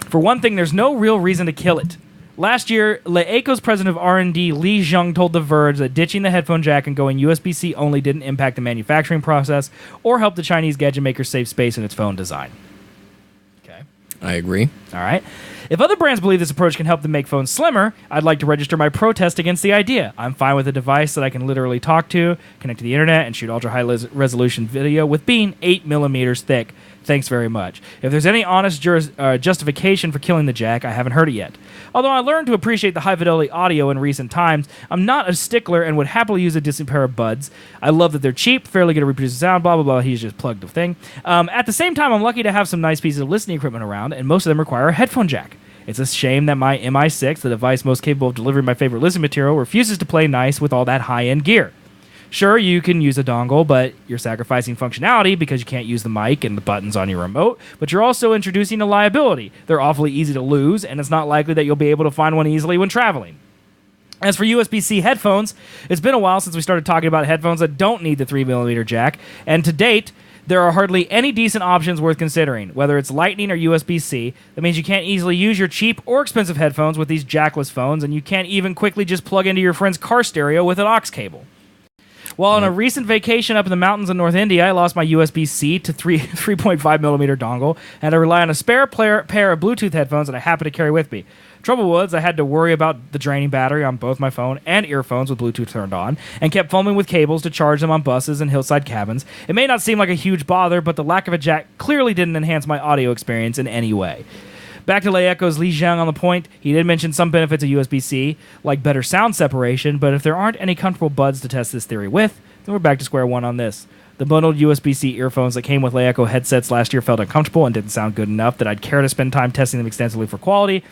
For one thing, there's no real reason to kill it. Last year, Leeco's president of R&D, Li Zheng, told The Verge that ditching the headphone jack and going USB-C only didn't impact the manufacturing process or help the Chinese gadget maker save space in its phone design. Okay. I agree. All right. If other brands believe this approach can help them make phones slimmer, I'd like to register my protest against the idea. I'm fine with a device that I can literally talk to, connect to the internet, and shoot ultra-high-resolution video with being 8 millimeters thick. Thanks very much. If there's any honest justification for killing the jack, I haven't heard it yet. Although I learned to appreciate the high-fidelity audio in recent times, I'm not a stickler and would happily use a decent pair of buds. I love that they're cheap, fairly good at reproducing sound, blah, blah, blah. He's just plugged the thing. At the same time, I'm lucky to have some nice pieces of listening equipment around, and most of them require a headphone jack. It's a shame that my Mi 6, the device most capable of delivering my favorite listening material, refuses to play nice with all that high-end gear. Sure, you can use a dongle, but you're sacrificing functionality because you can't use the mic and the buttons on your remote, but you're also introducing a liability. They're awfully easy to lose, and it's not likely that you'll be able to find one easily when traveling. As for USB-C headphones, it's been a while since we started talking about headphones that don't need the 3mm jack, and to date, there are hardly any decent options worth considering, whether it's Lightning or USB-C. That means you can't easily use your cheap or expensive headphones with these jackless phones, and you can't even quickly just plug into your friend's car stereo with an aux cable. While on a recent vacation up in the mountains of North India, I lost my USB-C to 3.5mm dongle, and I rely on a spare pair of Bluetooth headphones that I happen to carry with me. Trouble was, I had to worry about the draining battery on both my phone and earphones with Bluetooth turned on, and kept fumbling with cables to charge them on buses and hillside cabins. It may not seem like a huge bother, but the lack of a jack clearly didn't enhance my audio experience in any way. Back to Leeco's Li Zheng on the point, he did mention some benefits of USB-C, like better sound separation, but if there aren't any comfortable buds to test this theory with, then we're back to square one on this. The bundled USB-C earphones that came with Leeco headsets last year felt uncomfortable and didn't sound good enough that I'd care to spend time testing them extensively for quality.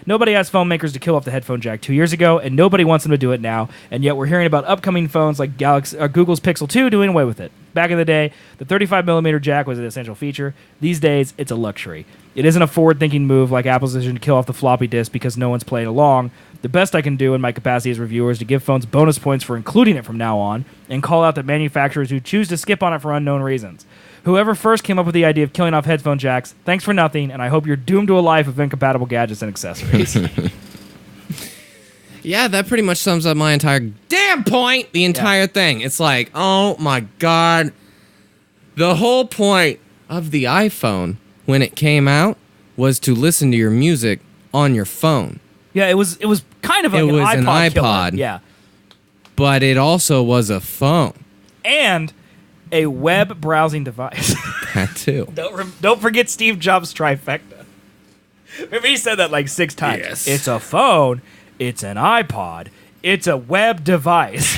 Nobody asked phone makers to kill off the headphone jack 2 years ago, and nobody wants them to do it now, and yet we're hearing about upcoming phones like Google's Pixel 2 doing away with it. Back in the day, the 35mm jack was an essential feature. These days, it's a luxury. It isn't a forward-thinking move like Apple's decision to kill off the floppy disk because no one's playing along. The best I can do in my capacity as reviewer is to give phones bonus points for including it from now on, and call out the manufacturers who choose to skip on it for unknown reasons. Whoever first came up with the idea of killing off headphone jacks, thanks for nothing, and I hope you're doomed to a life of incompatible gadgets and accessories. Yeah, that pretty much sums up my entire damn point. The entire thing. It's like, oh my god. The whole point of the iPhone when it came out was to listen to your music on your phone. Yeah, it was kind of like an iPod. Yeah. But it also was a phone. And a web browsing device. That too. Don't forget Steve Jobs' trifecta. Maybe he said that like 6 times. Yes. It's a phone. It's an iPod. It's a web device.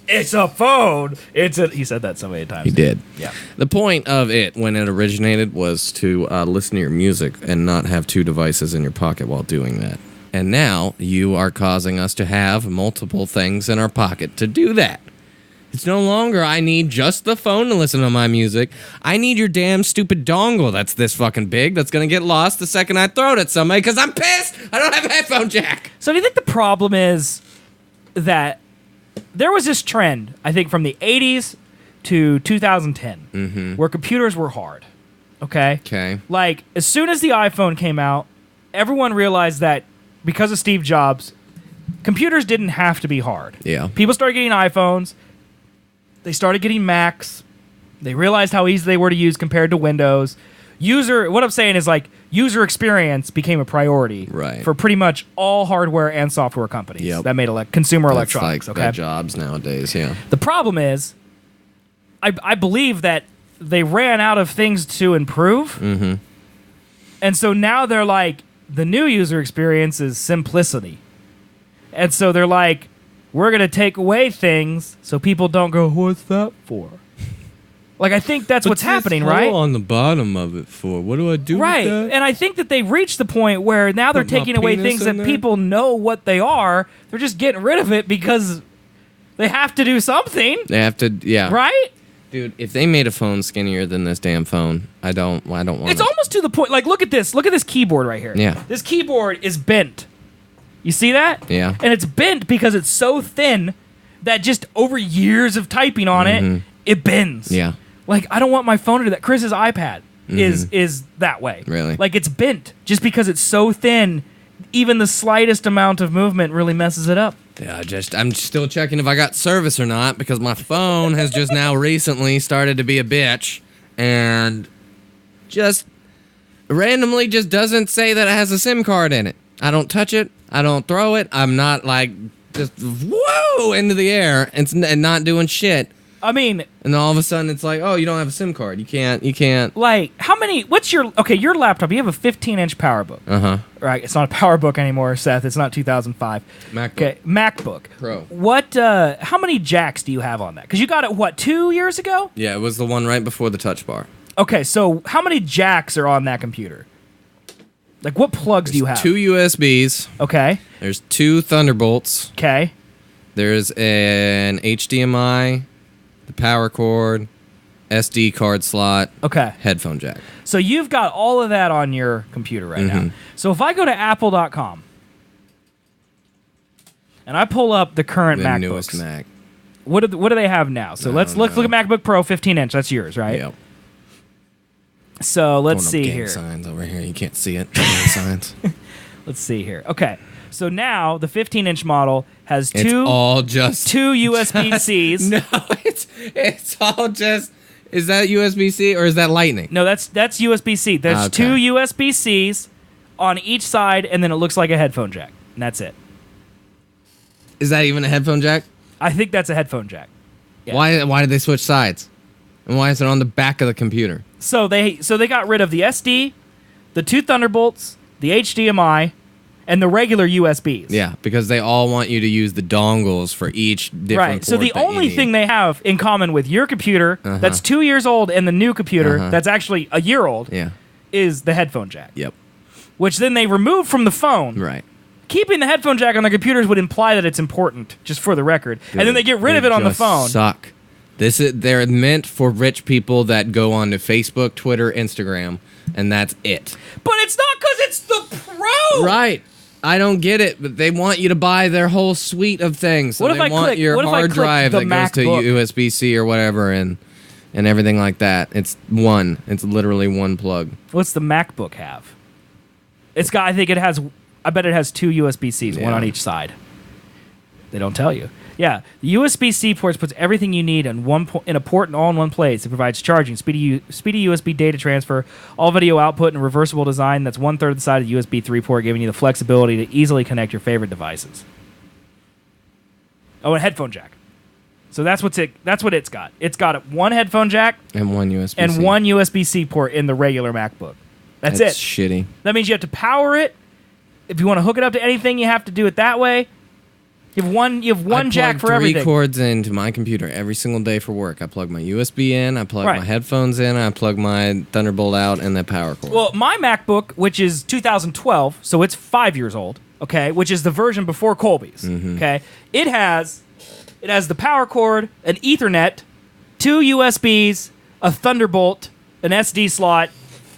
It's a phone. He said that so many times. He did. Yeah. The point of it when it originated was to listen to your music and not have 2 devices in your pocket while doing that. And now you are causing us to have multiple things in our pocket to do that. It's no longer I need just the phone to listen to my music. I need your damn stupid dongle that's this fucking big that's going to get lost the second I throw it at somebody because I'm pissed I don't have a headphone jack. So do you think the problem is that there was this trend, I think, from the 80s to 2010 where computers were hard, okay? Okay. Like, as soon as the iPhone came out, everyone realized that because of Steve Jobs, computers didn't have to be hard. Yeah. People started getting iPhones. They started getting Macs. They realized how easy they were to use compared to Windows. what I'm saying is like user experience became a priority Right. for pretty much all hardware and software companies Yep. that made consumer That's electronics. like Okay. their jobs nowadays. Yeah. The problem is, I believe that they ran out of things to improve, and so now they're like, the new user experience is simplicity, and so they're like, we're gonna take away things so people don't go, what's that for? Like, I think that's what's happening, right? On the bottom of it for what do I do? Right, with that? and I think that they've reached the point where now they're Put my taking away penis things in that there? people know what they are. They're just getting rid of it because they have to do something, They have to. Yeah. right? Dude, if they made a phone skinnier than this damn phone, I don't want It's almost to the point. Like, look at this. Look at this keyboard right here. Yeah. This keyboard is bent. You see that? Yeah. And it's bent because it's so thin that just over years of typing on it, it bends. Yeah. Like, I don't want my phone to do that. Chris's iPad is that way. Really? Like, it's bent just because it's so thin. Even the slightest amount of movement really messes it up. Yeah, I'm still checking if I got service or not because my phone has just now recently started to be a bitch and just randomly just doesn't say that it has a SIM card in it. I don't touch it. I don't throw it. I'm not like just whoa into the air and not doing shit. I mean, And then all of a sudden it's like, oh, you don't have a SIM card. You can't. like, your laptop, you have a 15-inch PowerBook. Uh-huh. Right, it's not a PowerBook anymore, Seth. It's not 2005. MacBook. Okay, MacBook Pro. How many jacks do you have on that? Because you got it, 2 years ago? Yeah, it was the one right before the touch bar. Okay, so how many jacks are on that computer? Like, what plugs do you have? 2 USBs. Okay, There's 2 Thunderbolts. okay. There's an HDMI, the power cord, SD card slot, Okay. headphone jack. So you've got all of that on your computer right now. So if I go to apple.com and I pull up the current The MacBooks, newest Mac. what do they have now? So let's look at MacBook Pro 15-inch. That's yours, right? Yep. So let's Pulling up see gang here. signs over here. You can't see it. Gang signs. Let's see here. Okay. So now the 15-inch model has It's two all just USB-Cs. No, it's all just. Is that USB-C or is that Lightning? No, that's USB-C. There's Okay. 2 USB-Cs on each side, and then it looks like a headphone jack, and that's it. Is that even a headphone jack? I think that's a headphone jack. Yeah. Why did they switch sides? And why is it on the back of the computer? So they got rid of the SD, the 2 Thunderbolts, the HDMI, and the regular USBs. Yeah, because they all want you to use the dongles for each different Right. So the port that you only need. thing they have in common with your computer that's 2 years old and the new computer that's actually a year old Yeah. is the headphone jack, Yep. which then they removed from the phone. Right. Keeping the headphone jack on the computers would imply that it's important, just for the record. And then they get rid of it on the just phone. Suck. They're meant for rich people that go on to Facebook, Twitter, Instagram, and that's it. But it's not because it's the Pro! Right. I don't get it, but they want you to buy their whole suite of things. So What if they I want click- your what if I hard click drive the that goes to MacBook? USB-C or whatever and everything like that. It's one. It's literally one plug. What's the MacBook have? It's got, I bet it has 2 USB-Cs, one Yeah. on each side. They don't tell you. Yeah, the USB-C ports puts everything you need in in a port and all in one place. It provides charging, speedy USB data transfer, all video output, and a reversible design that's 1/3 the size of the USB 3 port, giving you the flexibility to easily connect your favorite devices. Oh, a headphone jack. So that's what it's got. It's got one headphone jack And one USB-C. and one USB-C port in the regular MacBook. That's it. Shitty. That means you have to power it. If you want to hook it up to anything, you have to do it that way. You have one jack for I plug everything. 3 cords into my computer every single day for work. I plug my USB in, I plug Right. my headphones in, I plug my Thunderbolt out, and the power cord. Well, my MacBook, which is 2012, so it's 5 years old, okay, which is the version before Colby's, okay, it has the power cord, an Ethernet, 2 USBs, a Thunderbolt, an SD slot,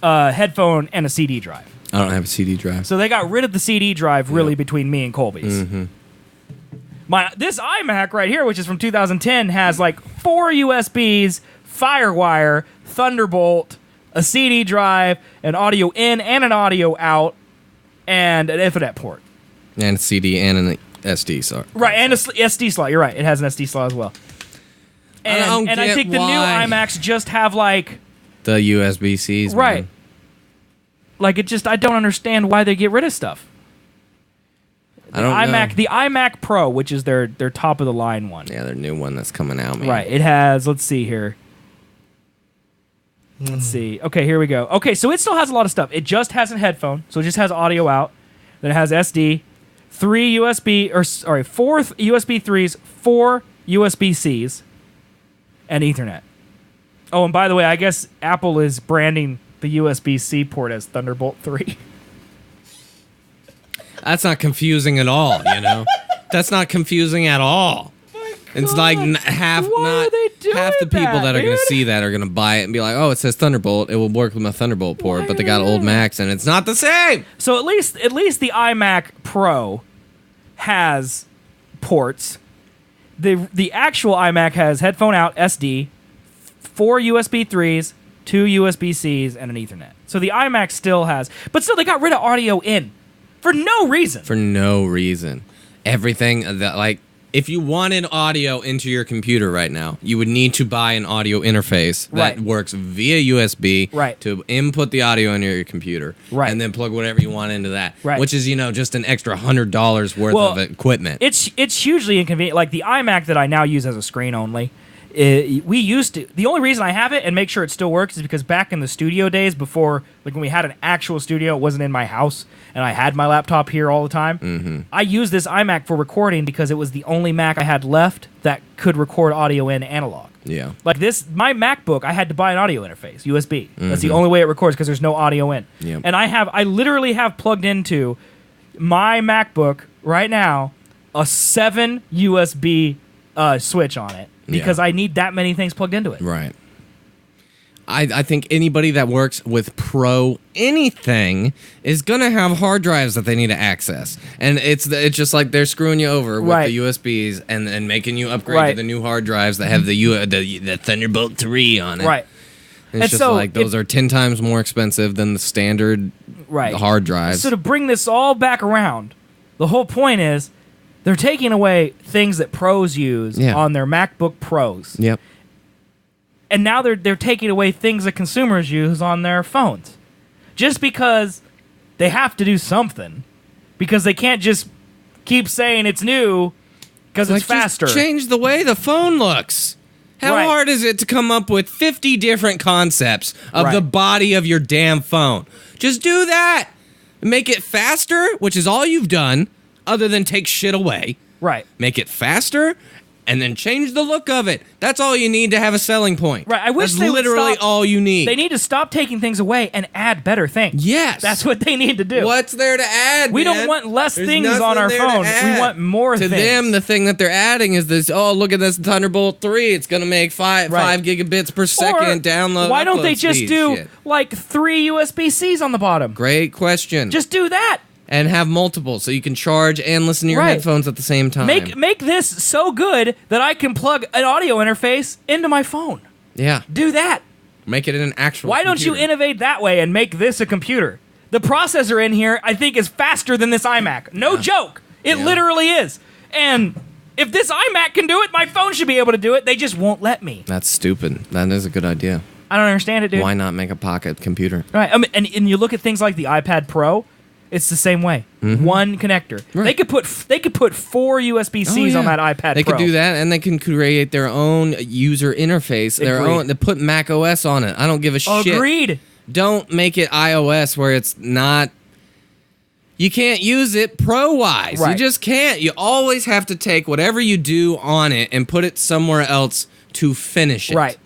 a headphone, and a CD drive. I don't have a CD drive. So they got rid of the CD drive really between me and Colby's. This iMac right here, which is from 2010, has like 4 USBs, FireWire, Thunderbolt, a CD drive, an audio in and an audio out, and an Ethernet port. And a CD and an SD, sorry. Right, and a SD slot. You're right. It has an SD slot as well. I don't And I get think the new why. iMacs just have like The USB-Cs, right. man. Like, I don't understand why they get rid of stuff. I don't know. The iMac Pro, which is their top of the line one. Yeah, their new one that's coming out, man. Right. It has, let's see here. Let's see. Okay, here we go. Okay, so it still has a lot of stuff. It just has a headphone, so it just has audio out. Then it has SD, 4 USB 3s, 4 USB-Cs, and Ethernet. Oh, and by the way, I guess Apple is branding the USB-C port as Thunderbolt 3. That's not confusing at all, you know? That's not confusing at all. It's like half the people that are going to see that are going to buy it and be like, oh, it says Thunderbolt. It will work with my Thunderbolt port, but they got old Macs and it's not the same. So at least the iMac Pro has ports. The actual iMac has headphone out, SD, 4 USB 3s, 2 USB-Cs, and an Ethernet. So the iMac still has, but still they got rid of audio in for no reason. For no reason. Everything that, like, if you wanted audio into your computer right now, you would need to buy an audio interface that works via USB to input the audio into your computer, and then plug whatever you want into that, which is, just an extra $100 worth of equipment. It's hugely inconvenient. Like the iMac that I now use as a screen only, the only reason I have it and make sure it still works is because back in the studio days before, like when we had an actual studio, it wasn't in my house, and I had my laptop here all the time. I used this iMac for recording because it was the only Mac I had left that could record audio in analog. Yeah. Like my MacBook, I had to buy an audio interface, USB. That's the only way it records because there's no audio in. Yep. And I literally have plugged into my MacBook right now a 7 USB switch on it. Because I need that many things plugged into it. Right. I think anybody that works with Pro anything is going to have hard drives that they need to access. And it's just like they're screwing you over with the USBs and making you upgrade to the new hard drives that have the Thunderbolt 3 on it. Right. It's just like those are 10 times more expensive than the standard hard drives. So to bring this all back around, the whole point is they're taking away things that pros use on their MacBook Pros. Yep. And now they're taking away things that consumers use on their phones. Just because they have to do something. Because they can't just keep saying it's new because it's faster. Just change the way the phone looks. How hard is it to come up with 50 different concepts of the body of your damn phone? Just do that. Make it faster, which is all you've done. Other than take shit away. Right. Make it faster, and then change the look of it. That's all you need to have a selling point. Right. I wish That's literally all you need. They need to stop taking things away and add better things. Yes. That's what they need to do. What's there to add, We man? don't want less There's things on our phone. We want more to things. To them, the thing that they're adding is this, oh, look at this Thunderbolt 3. It's going to make 5 gigabits per second download. Why don't they just do, like, 3 USB-Cs on the bottom? Great question. Just do that. And have multiple, so you can charge and listen to your headphones at the same time. Make this so good that I can plug an audio interface into my phone. Yeah. Do that. Make it an actual Why don't you innovate that way and make this a computer? The processor in here, I think, is faster than this iMac. No joke. It literally is. And if this iMac can do it, my phone should be able to do it. They just won't let me. That's stupid. That is a good idea. I don't understand it, dude. Why not make a pocket computer? Right. I mean, and you look at things like the iPad Pro. It's the same way. One connector. Right. They could put 4 USB-Cs on that iPad Pro. They could do that, and they can create their own user interface, their own. They put Mac OS on it. I don't give a shit. Agreed. Don't make it iOS where it's not. You can't use it pro-wise. You just can't. You always have to take whatever you do on it and put it somewhere else to finish it. Right.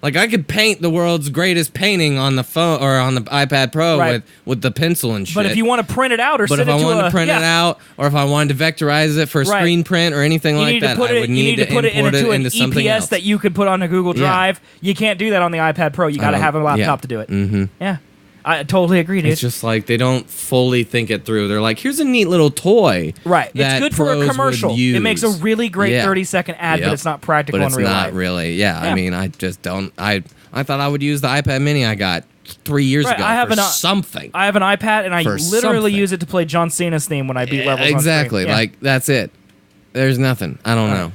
Like I could paint the world's greatest painting on the phone or on the iPad Pro with the pencil and shit. But if you want to print it out or send it to if I wanted to print it out, or if I wanted to vectorize it for screen print or anything like that, I would need to put it import it into something EPS else that you could put on a Google Drive. You can't do that on the iPad Pro. You got to have a laptop to do it. Yeah. I totally agree, dude. It's just like they don't fully think it through. They're like, here's a neat little toy. Right. It's good for a commercial. It makes a really great 30-second ad, but it's not practical in real life. But it's not really. Yeah. I mean, I just don't. I thought I would use the iPad mini I got 3 years ago for something. I have an iPad, and I literally use it to play John Cena's theme when I beat levels exactly. on screen. Like, that's it. There's nothing. I don't know.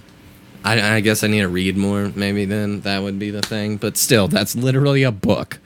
I guess I need to read more, maybe then. That would be the thing. But still, that's literally a book.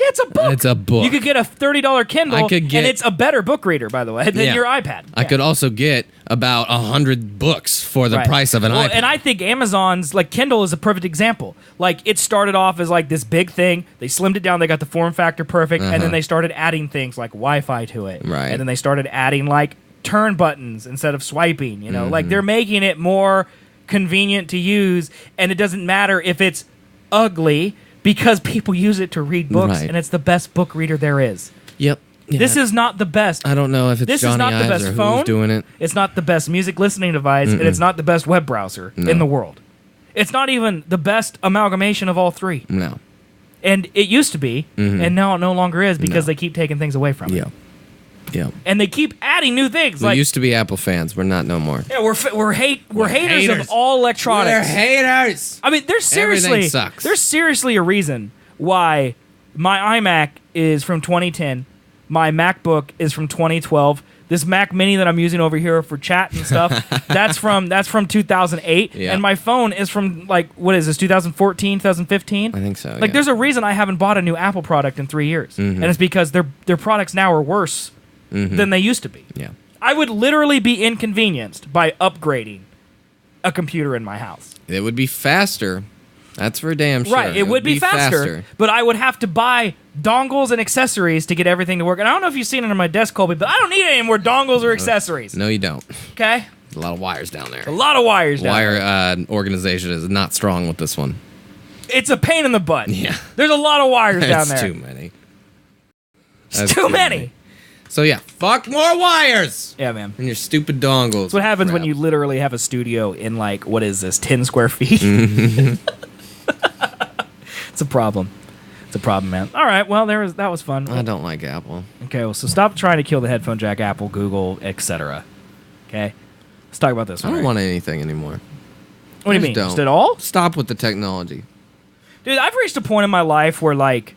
Yeah, it's a book. It's a book. You could get a $30 Kindle, I could get- and it's a better book reader, by the way, than Yeah. your iPad. I could also get about 100 books for the Right. price of an iPad. And I think Amazon's, like, Kindle is a perfect example. Like, it started off as, like, this big thing. They slimmed it down. They got the form factor perfect. And then they started adding things like Wi-Fi to it. Right. And then they started adding, like, turn buttons instead of swiping, you know? Like, they're making it more convenient to use. And it doesn't matter if it's ugly because people use it to read books. Right. And it's the best book reader there is. Yep. Yeah. This is not the best. I don't know if it's This Johnny is not the Ives best or phone. who's doing it. It's not the best music listening device, and it's not the best web browser in the world. It's not even the best amalgamation of all three. No. And it used to be, and now it no longer is because No. they keep taking things away from it. Yeah. Yeah. And they keep adding new things. We like, used to be Apple fans. We're not no more. yeah, we're haters of haters. all electronics. haters. I mean, there's seriously Everything sucks. there's seriously a reason why my iMac is from 2010, my MacBook is from 2012. This Mac Mini that I'm using over here for chat and stuff, that's from 2008, Yeah. and my phone is from, like, what is this, 2014, 2015? I think so. Like, there's a reason I haven't bought a new Apple product in 3 years, and it's because their products now are worse than they used to be. Yeah. I would literally be inconvenienced by upgrading a computer in my house. It would be faster. That's for damn sure. Right, it would be faster, but I would have to buy dongles and accessories to get everything to work. And I don't know if you've seen it on my desk, Colby, but I don't need any more dongles or accessories. No, you don't. Okay? There's a lot of wires down there. A lot of wires down there. Wire organization is not strong with this one. It's a pain in the butt. Yeah. There's a lot of wires down That's there. too many. It's That's too many. So yeah, fuck more wires Yeah, man. and your stupid dongles. That's what happens when Crap. you literally have a studio in, like, what is this, 10 square feet? It's a problem. It's a problem, man. All right, well, that was fun. I don't like Apple. Okay, well, so stop trying to kill the headphone jack, Apple, Google, etc. Okay? Let's talk about this I one. don't right? want anything anymore. What do you Just mean? don't. Just at all? Stop with the technology. Dude, I've reached a point in my life where, like,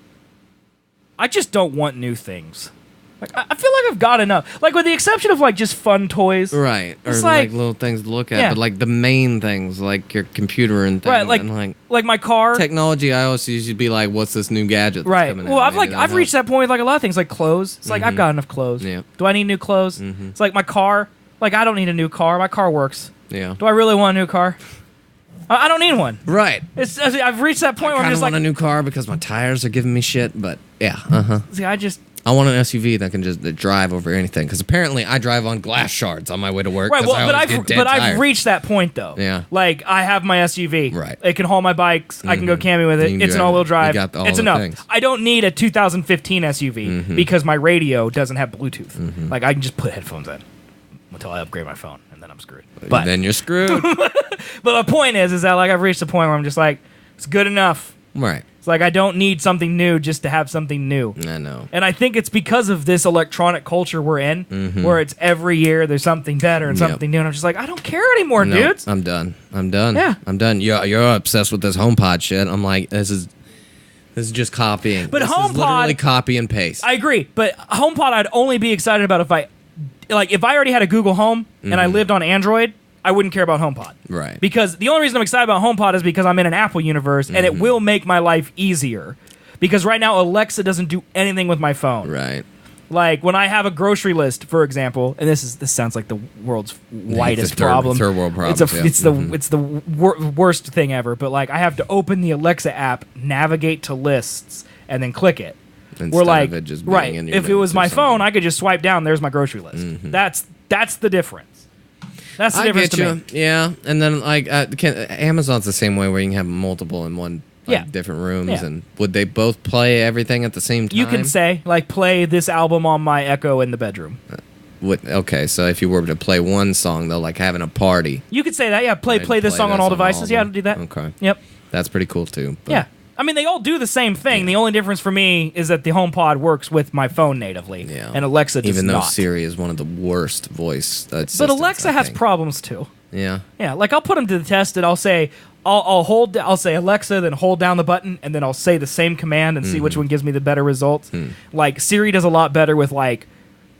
I just don't want new things. Like, I feel like I've got enough. Like, with the exception of, like, just fun toys. Right. Or It's like, like- little things to look at, Yeah. but like the main things, like your computer and things. Right, and like my car. technology, I always used to be like, what's this new gadget that's Right. coming Well, out? I've reached that point with, like, a lot of things, like clothes. It's like, I've got enough clothes. Yeah. Do I need new clothes? It's like my car. Like, I don't need a new car. My car works. Yeah. Do I really want a new car? I don't need one. Right. I've reached that point where I I'm kind just of like, want a new car because my tires are giving me shit, but yeah. see, I want an SUV that can just drive over anything because apparently I drive on glass shards on my way to work. right. 'cause Well, I always get dead I've tired. reached that point though. Yeah. Like, I have my SUV. Right. It can haul my bikes. I can go camping with You it. can It's do an all-wheel everything. drive. You got all It's the enough. things. I don't need a 2015 SUV because my radio doesn't have Bluetooth. Like, I can just put headphones in until I upgrade my phone, and then I'm screwed. But then you're screwed. the point is that, like, I've reached a point where I'm just like, it's good enough. Right. It's like, I don't need something new just to have something new. I know. And I think it's because of this electronic culture we're in, where it's every year there's something better and Yep. something new. And I'm just like, I don't care anymore, No, dudes. I'm done. I'm done. Yeah. I'm done. You're obsessed with this HomePod shit. I'm like, this is just copying. But this HomePod- is literally copy and paste. I agree, but HomePod I'd only be excited about if I already had a Google Home and I lived on Android, I wouldn't care about HomePod. Right. Because the only reason I'm excited about HomePod is because I'm in an Apple universe and it will make my life easier. Because right now Alexa doesn't do anything with my phone. Right. Like, when I have a grocery list, for example, and this sounds like the world's whitest problem. Third world problem. It's the worst thing ever. But, like, I have to open the Alexa app, navigate to lists, and then click it. Instead of it just being right. in your If it was notes or my something. phone, I could just swipe down. There's my grocery list. That's the difference. That's the I difference get to you. me. Yeah, and then like Amazon's the same way where you can have multiple in one Yeah. different rooms, Yeah. and would they both play everything at the same time? You can say, like, play this album on my Echo in the bedroom. Okay, so if you were to play one song, though, like having a party, You could say that. Yeah, play I'd this song on all devices. Yeah, I'll do that. Okay, Yep. that's pretty cool too. but- Yeah. I mean, they all do the same thing. The only difference for me is that the HomePod works with my phone natively, Yeah. and Alexa does even though not. Siri is one of the worst voice. But Alexa has problems too. Yeah. Yeah, like, I'll put them to the test, and I'll say, I'll say Alexa, then hold down the button, and then I'll say the same command and see which one gives me the better results. Like, Siri does a lot better with, like,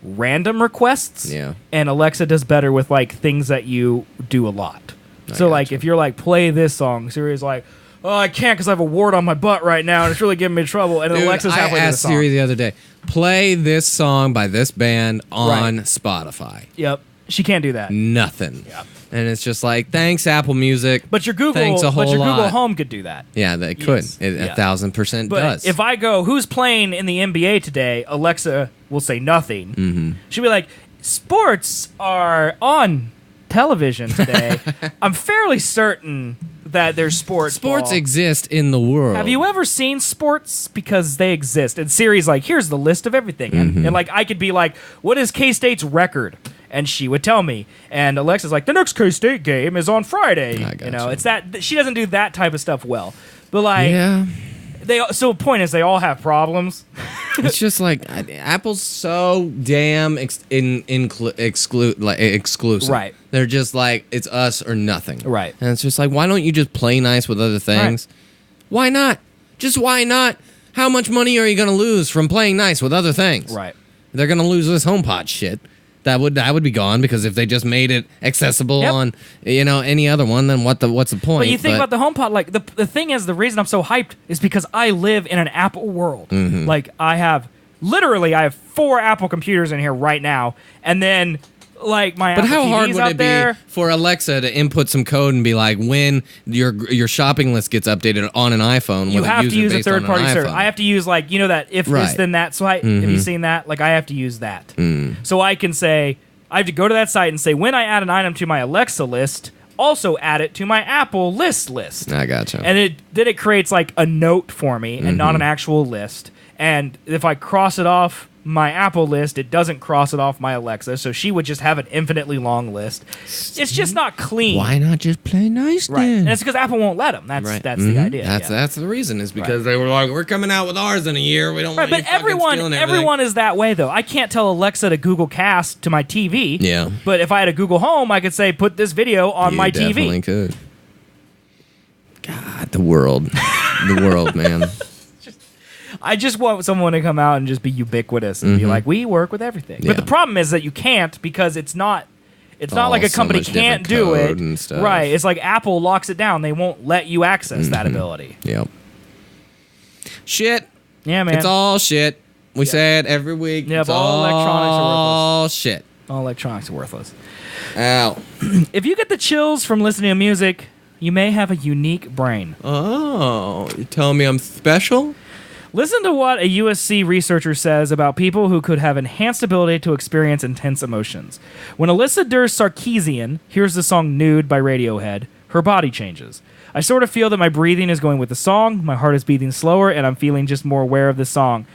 random requests. Yeah. And Alexa does better with, like, things that you do a lot. So, like, gotcha. if you're like, play this song, Siri's like, oh, I can't because I have a wart on my butt right now, and it's really giving me trouble. And Dude, Alexa's I halfway through the asked song. Siri the other day, play this song by this band on Spotify. Yep. She can't do that. Nothing. Yep. And it's just like, thanks, Apple Music. But your Google, thanks a whole Google lot. Home could do that. Yeah, they could. Yes. It Yeah. 1,000% But does. if I go, who's playing in the NBA today? Alexa will say nothing. Mm-hmm. She'll be like, sports are on television today. I'm fairly certain that there's sports. Sports ball. exist in the world. Have you ever seen sports? Because they exist. And Siri's like, here's the list of everything. Mm-hmm. And like, I could be like, what is K-State's record? And she would tell me. And Alexa's like, the next K-State game is on Friday. I gotcha. You know, it's that she doesn't do that type of stuff well. But like, Yeah. so the point is they all have problems. It's just like Apple's so damn exclusive. Right. They're just like, it's us or nothing. Right. And it's just like, why don't you just play nice with other things? Why not? Just why not? How much money are you going to lose from playing nice with other things? Right. They're going to lose this HomePod shit. That would be gone, because if they just made it accessible on any other one, then what's the point? But you think about the HomePod, like the thing is, the reason I'm so hyped is because I live in an Apple world. Mm-hmm. Like I have 4 Apple computers in here right now, and then like my But Apple how hard TVs would out it there. be for Alexa to input some code and be like, when your shopping list gets updated on an iPhone? You with have to user use a based on an third-party service. iPhone? I have to use like that if this Right. then that. So have you seen that? Like I have to use that. So I can say I have to go to that site and say when I add an item to my Alexa list, also add it to my Apple list. I gotcha. And then it creates like a note for me and not an actual list. And if I cross it off my Apple list, it doesn't cross it off my Alexa, so she would just have an infinitely long list. It's just not clean. Why not just play nice Right. then? And it's because Apple won't let them. That's Right. the idea. That's the reason. Is because they were like, we're coming out with ours in a year. We don't Right, want but you fucking stealing everything. everyone is that way though. I can't tell Alexa to Google Cast to my TV. Yeah. But if I had a Google Home, I could say put this video on my TV. Definitely could. God, the world, man. I just want someone to come out and just be ubiquitous and be like, we work with everything. Yeah. But the problem is that you can't because it's not all like a so company much can't different do it. code and stuff. Right. It's like Apple locks it down. They won't let you access that ability. Yep. Shit. Yeah, man. It's all shit. We say it every week. Yeah, it's but all electronics are worthless. all shit. All electronics are worthless. Ow. If you get the chills from listening to music, you may have a unique brain. Oh, you telling me I'm special? Listen to what a USC researcher says about people who could have enhanced ability to experience intense emotions. When Alyssa Sarkeesian hears the song Nude by Radiohead, her body changes. I sort of feel that my breathing is going with the song, my heart is beating slower, and I'm feeling just more aware of the song.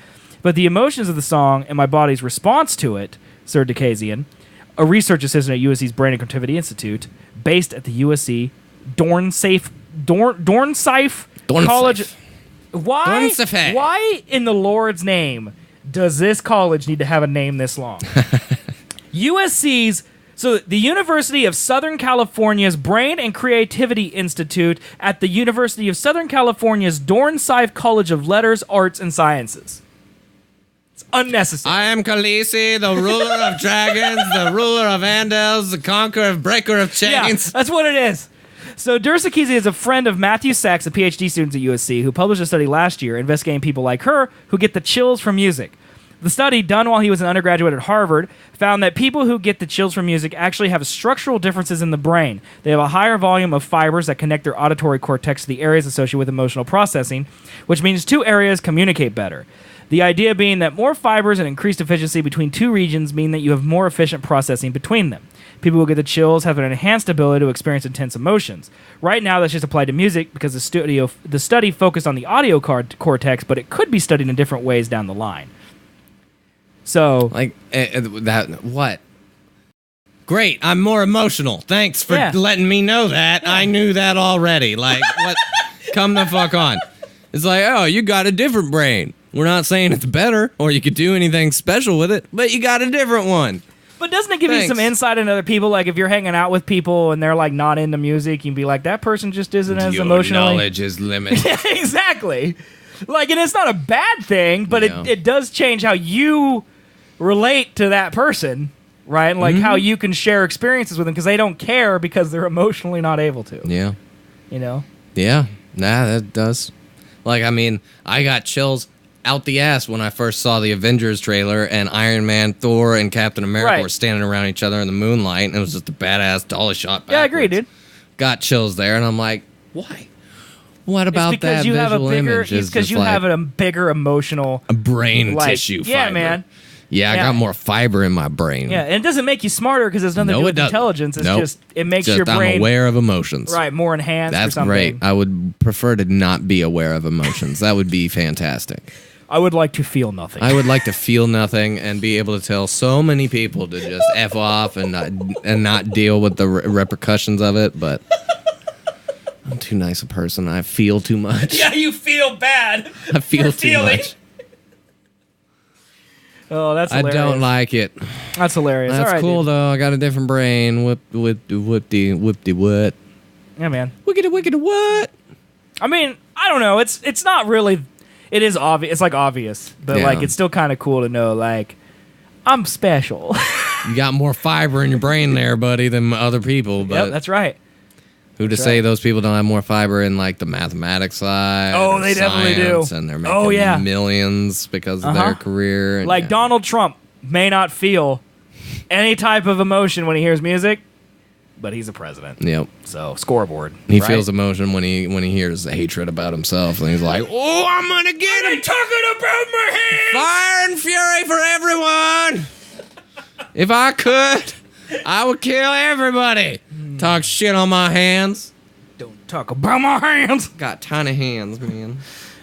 But the emotions of the song and my body's response to it, Sarkeesian, a research assistant at USC's Brain and Creativity Institute, based at the USC Dornsife College. Why in the Lord's name does this college need to have a name this long? USC's, so the University of Southern California's Brain and Creativity Institute at the University of Southern California's Dornsife College of Letters, Arts, and Sciences. It's unnecessary. I am Khaleesi, the ruler of dragons, the ruler of Andals, the conqueror, breaker of Yeah, chains. that's what it is. So Sarkeesian is a friend of Matthew Sachs, a PhD student at USC, who published a study last year investigating people like her who get the chills from music. The study, done while he was an undergraduate at Harvard, found that people who get the chills from music actually have structural differences in the brain. They have a higher volume of fibers that connect their auditory cortex to the areas associated with emotional processing, which means two areas communicate better. The idea being that more fibers and increased efficiency between two regions mean that you have more efficient processing between them. People who get the chills have an enhanced ability to experience intense emotions. Right now, that's just applied to music because the study focused on the audio cortex, but it could be studied in different ways down the line. So, Like, what? Great, I'm more emotional. Thanks for letting me know that. I knew that already. Like, what? Come the fuck on. It's like, oh, you got a different brain. We're not saying it's better or you could do anything special with it, but you got a different one. but doesn't it give you some insight into other people? Like, if you're hanging out with people and they're, like, not into music, you can be like, that person just isn't as Your emotionally... knowledge is limited. Exactly. Like, and it's not a bad thing, but Yeah. it does change how you relate to that person, right? And, like, how you can share experiences with them because they don't care because they're emotionally not able to. Yeah. You know? Yeah. Nah, that does. Like, I mean, I got chills out the ass when I first saw the Avengers trailer and Iron Man, Thor, and Captain America were standing around each other in the moonlight, and it was just a badass dolly shot backwards. Yeah, I agree, dude. Got chills there, and I'm like, why? What about that you visual image? It's because you have a bigger emotional... A brain tissue fiber. Yeah, man. Yeah, I got more fiber in my brain. Yeah, and it doesn't make you smarter because it's nothing to do with intelligence. It's just, it makes your brain... I'm aware of emotions. Right, more enhanced That's or something. great. I would prefer to not be aware of emotions. That would be fantastic. I would like to feel nothing. I would like to feel nothing and be able to tell so many people to just F off and not deal with the repercussions of it, but... I'm too nice a person. I feel too much. Yeah, you feel bad. I feel too much. Oh, that's hilarious. I don't like it. That's hilarious. That's all right, cool, dude. though. I got a different brain. Whip-de what? Yeah, man. Wicked what? I mean, I don't know. It's not really... It is obvious. It's, like, obvious. But, like, it's still kind of cool to know, like, I'm special. You got more fiber in your brain there, buddy, than other people. But yep, that's right. Who to say those people don't have more fiber in, like, the mathematics side? Oh, they definitely do. And they're making millions because of their career. And like, Donald Trump may not feel any type of emotion when he hears music, but he's a president. Yep. So, scoreboard. He feels emotion when he hears hatred about himself, and he's like, "Oh, I'm gonna get him!" Talking about my hands! Fire and fury for everyone! If I could, I would kill everybody. Talk shit on my hands. Don't talk about my hands. Got tiny hands, man.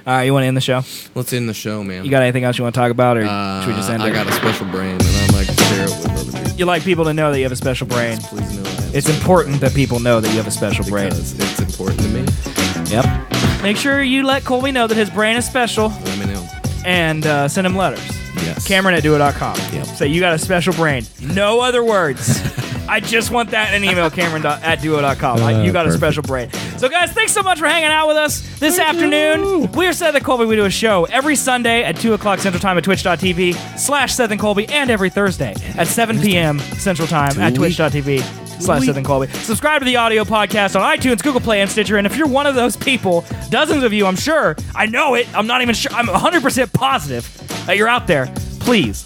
All right, you want to end the show? Let's end the show, man. You got anything else you want to talk about, or should we just end it? I got a special brain, and I'd like to share it with other people. You like people to know that you have a special brain. Please know that. It's important that people know that you have a special brain. It's important to me. Yep. Make sure you let Colby know that his brain is special. Let me know. And send him letters. Yes. Cameron at duo.com. Yep. Say you got a special brain. No other words. I just want that in an email, Cameron at duo.com. You got a special brain. So, guys, thanks so much for hanging out with us this afternoon. We are Seth and Colby. We do a show every Sunday at 2 o'clock Central Time at twitch.tv/Seth and Colby, and every Thursday at 7 p.m. Central Time at twitch.tv/Seth and Colby. Subscribe to the audio podcast on iTunes, Google Play, and Stitcher. And if you're one of those people, dozens of you, I'm sure, I know it, I'm not even sure, I'm 100% positive that you're out there, please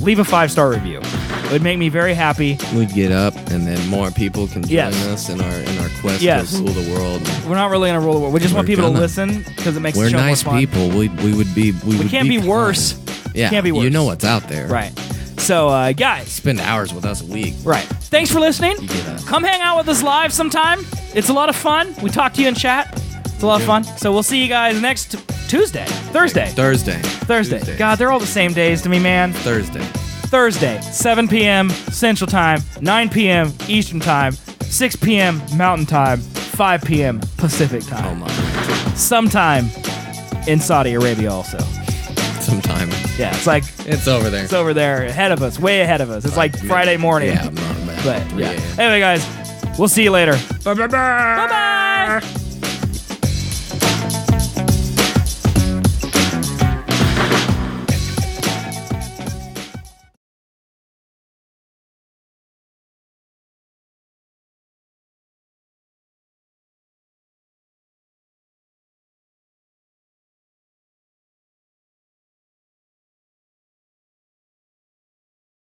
leave a 5-star review. It would make me very happy. We'd get up, and then more people can join us in our quest to rule the world. We're not really gonna rule the world. We just want people to listen because it makes the show more fun. We're nice people. We can't be worse. Yeah, can't be worse. You know what's out there, right? So, guys, spend hours with us a week. Right. Thanks for listening. Come hang out with us live sometime. It's a lot of fun. We talk to you in chat. It's a lot of fun. So we'll see you guys next Thursday. God, they're all the same days to me, man. Thursday, 7 p.m. Central Time, 9 p.m. Eastern Time, 6 p.m. Mountain Time, 5 p.m. Pacific Time. Oh, my. Sometime in Saudi Arabia also. Sometime. Yeah, it's like... It's over there. It's over there, ahead of us, way ahead of us. It's like Friday morning. Yeah, not bad. But, yeah. Anyway, guys, we'll see you later. Bye-bye. Bye-bye.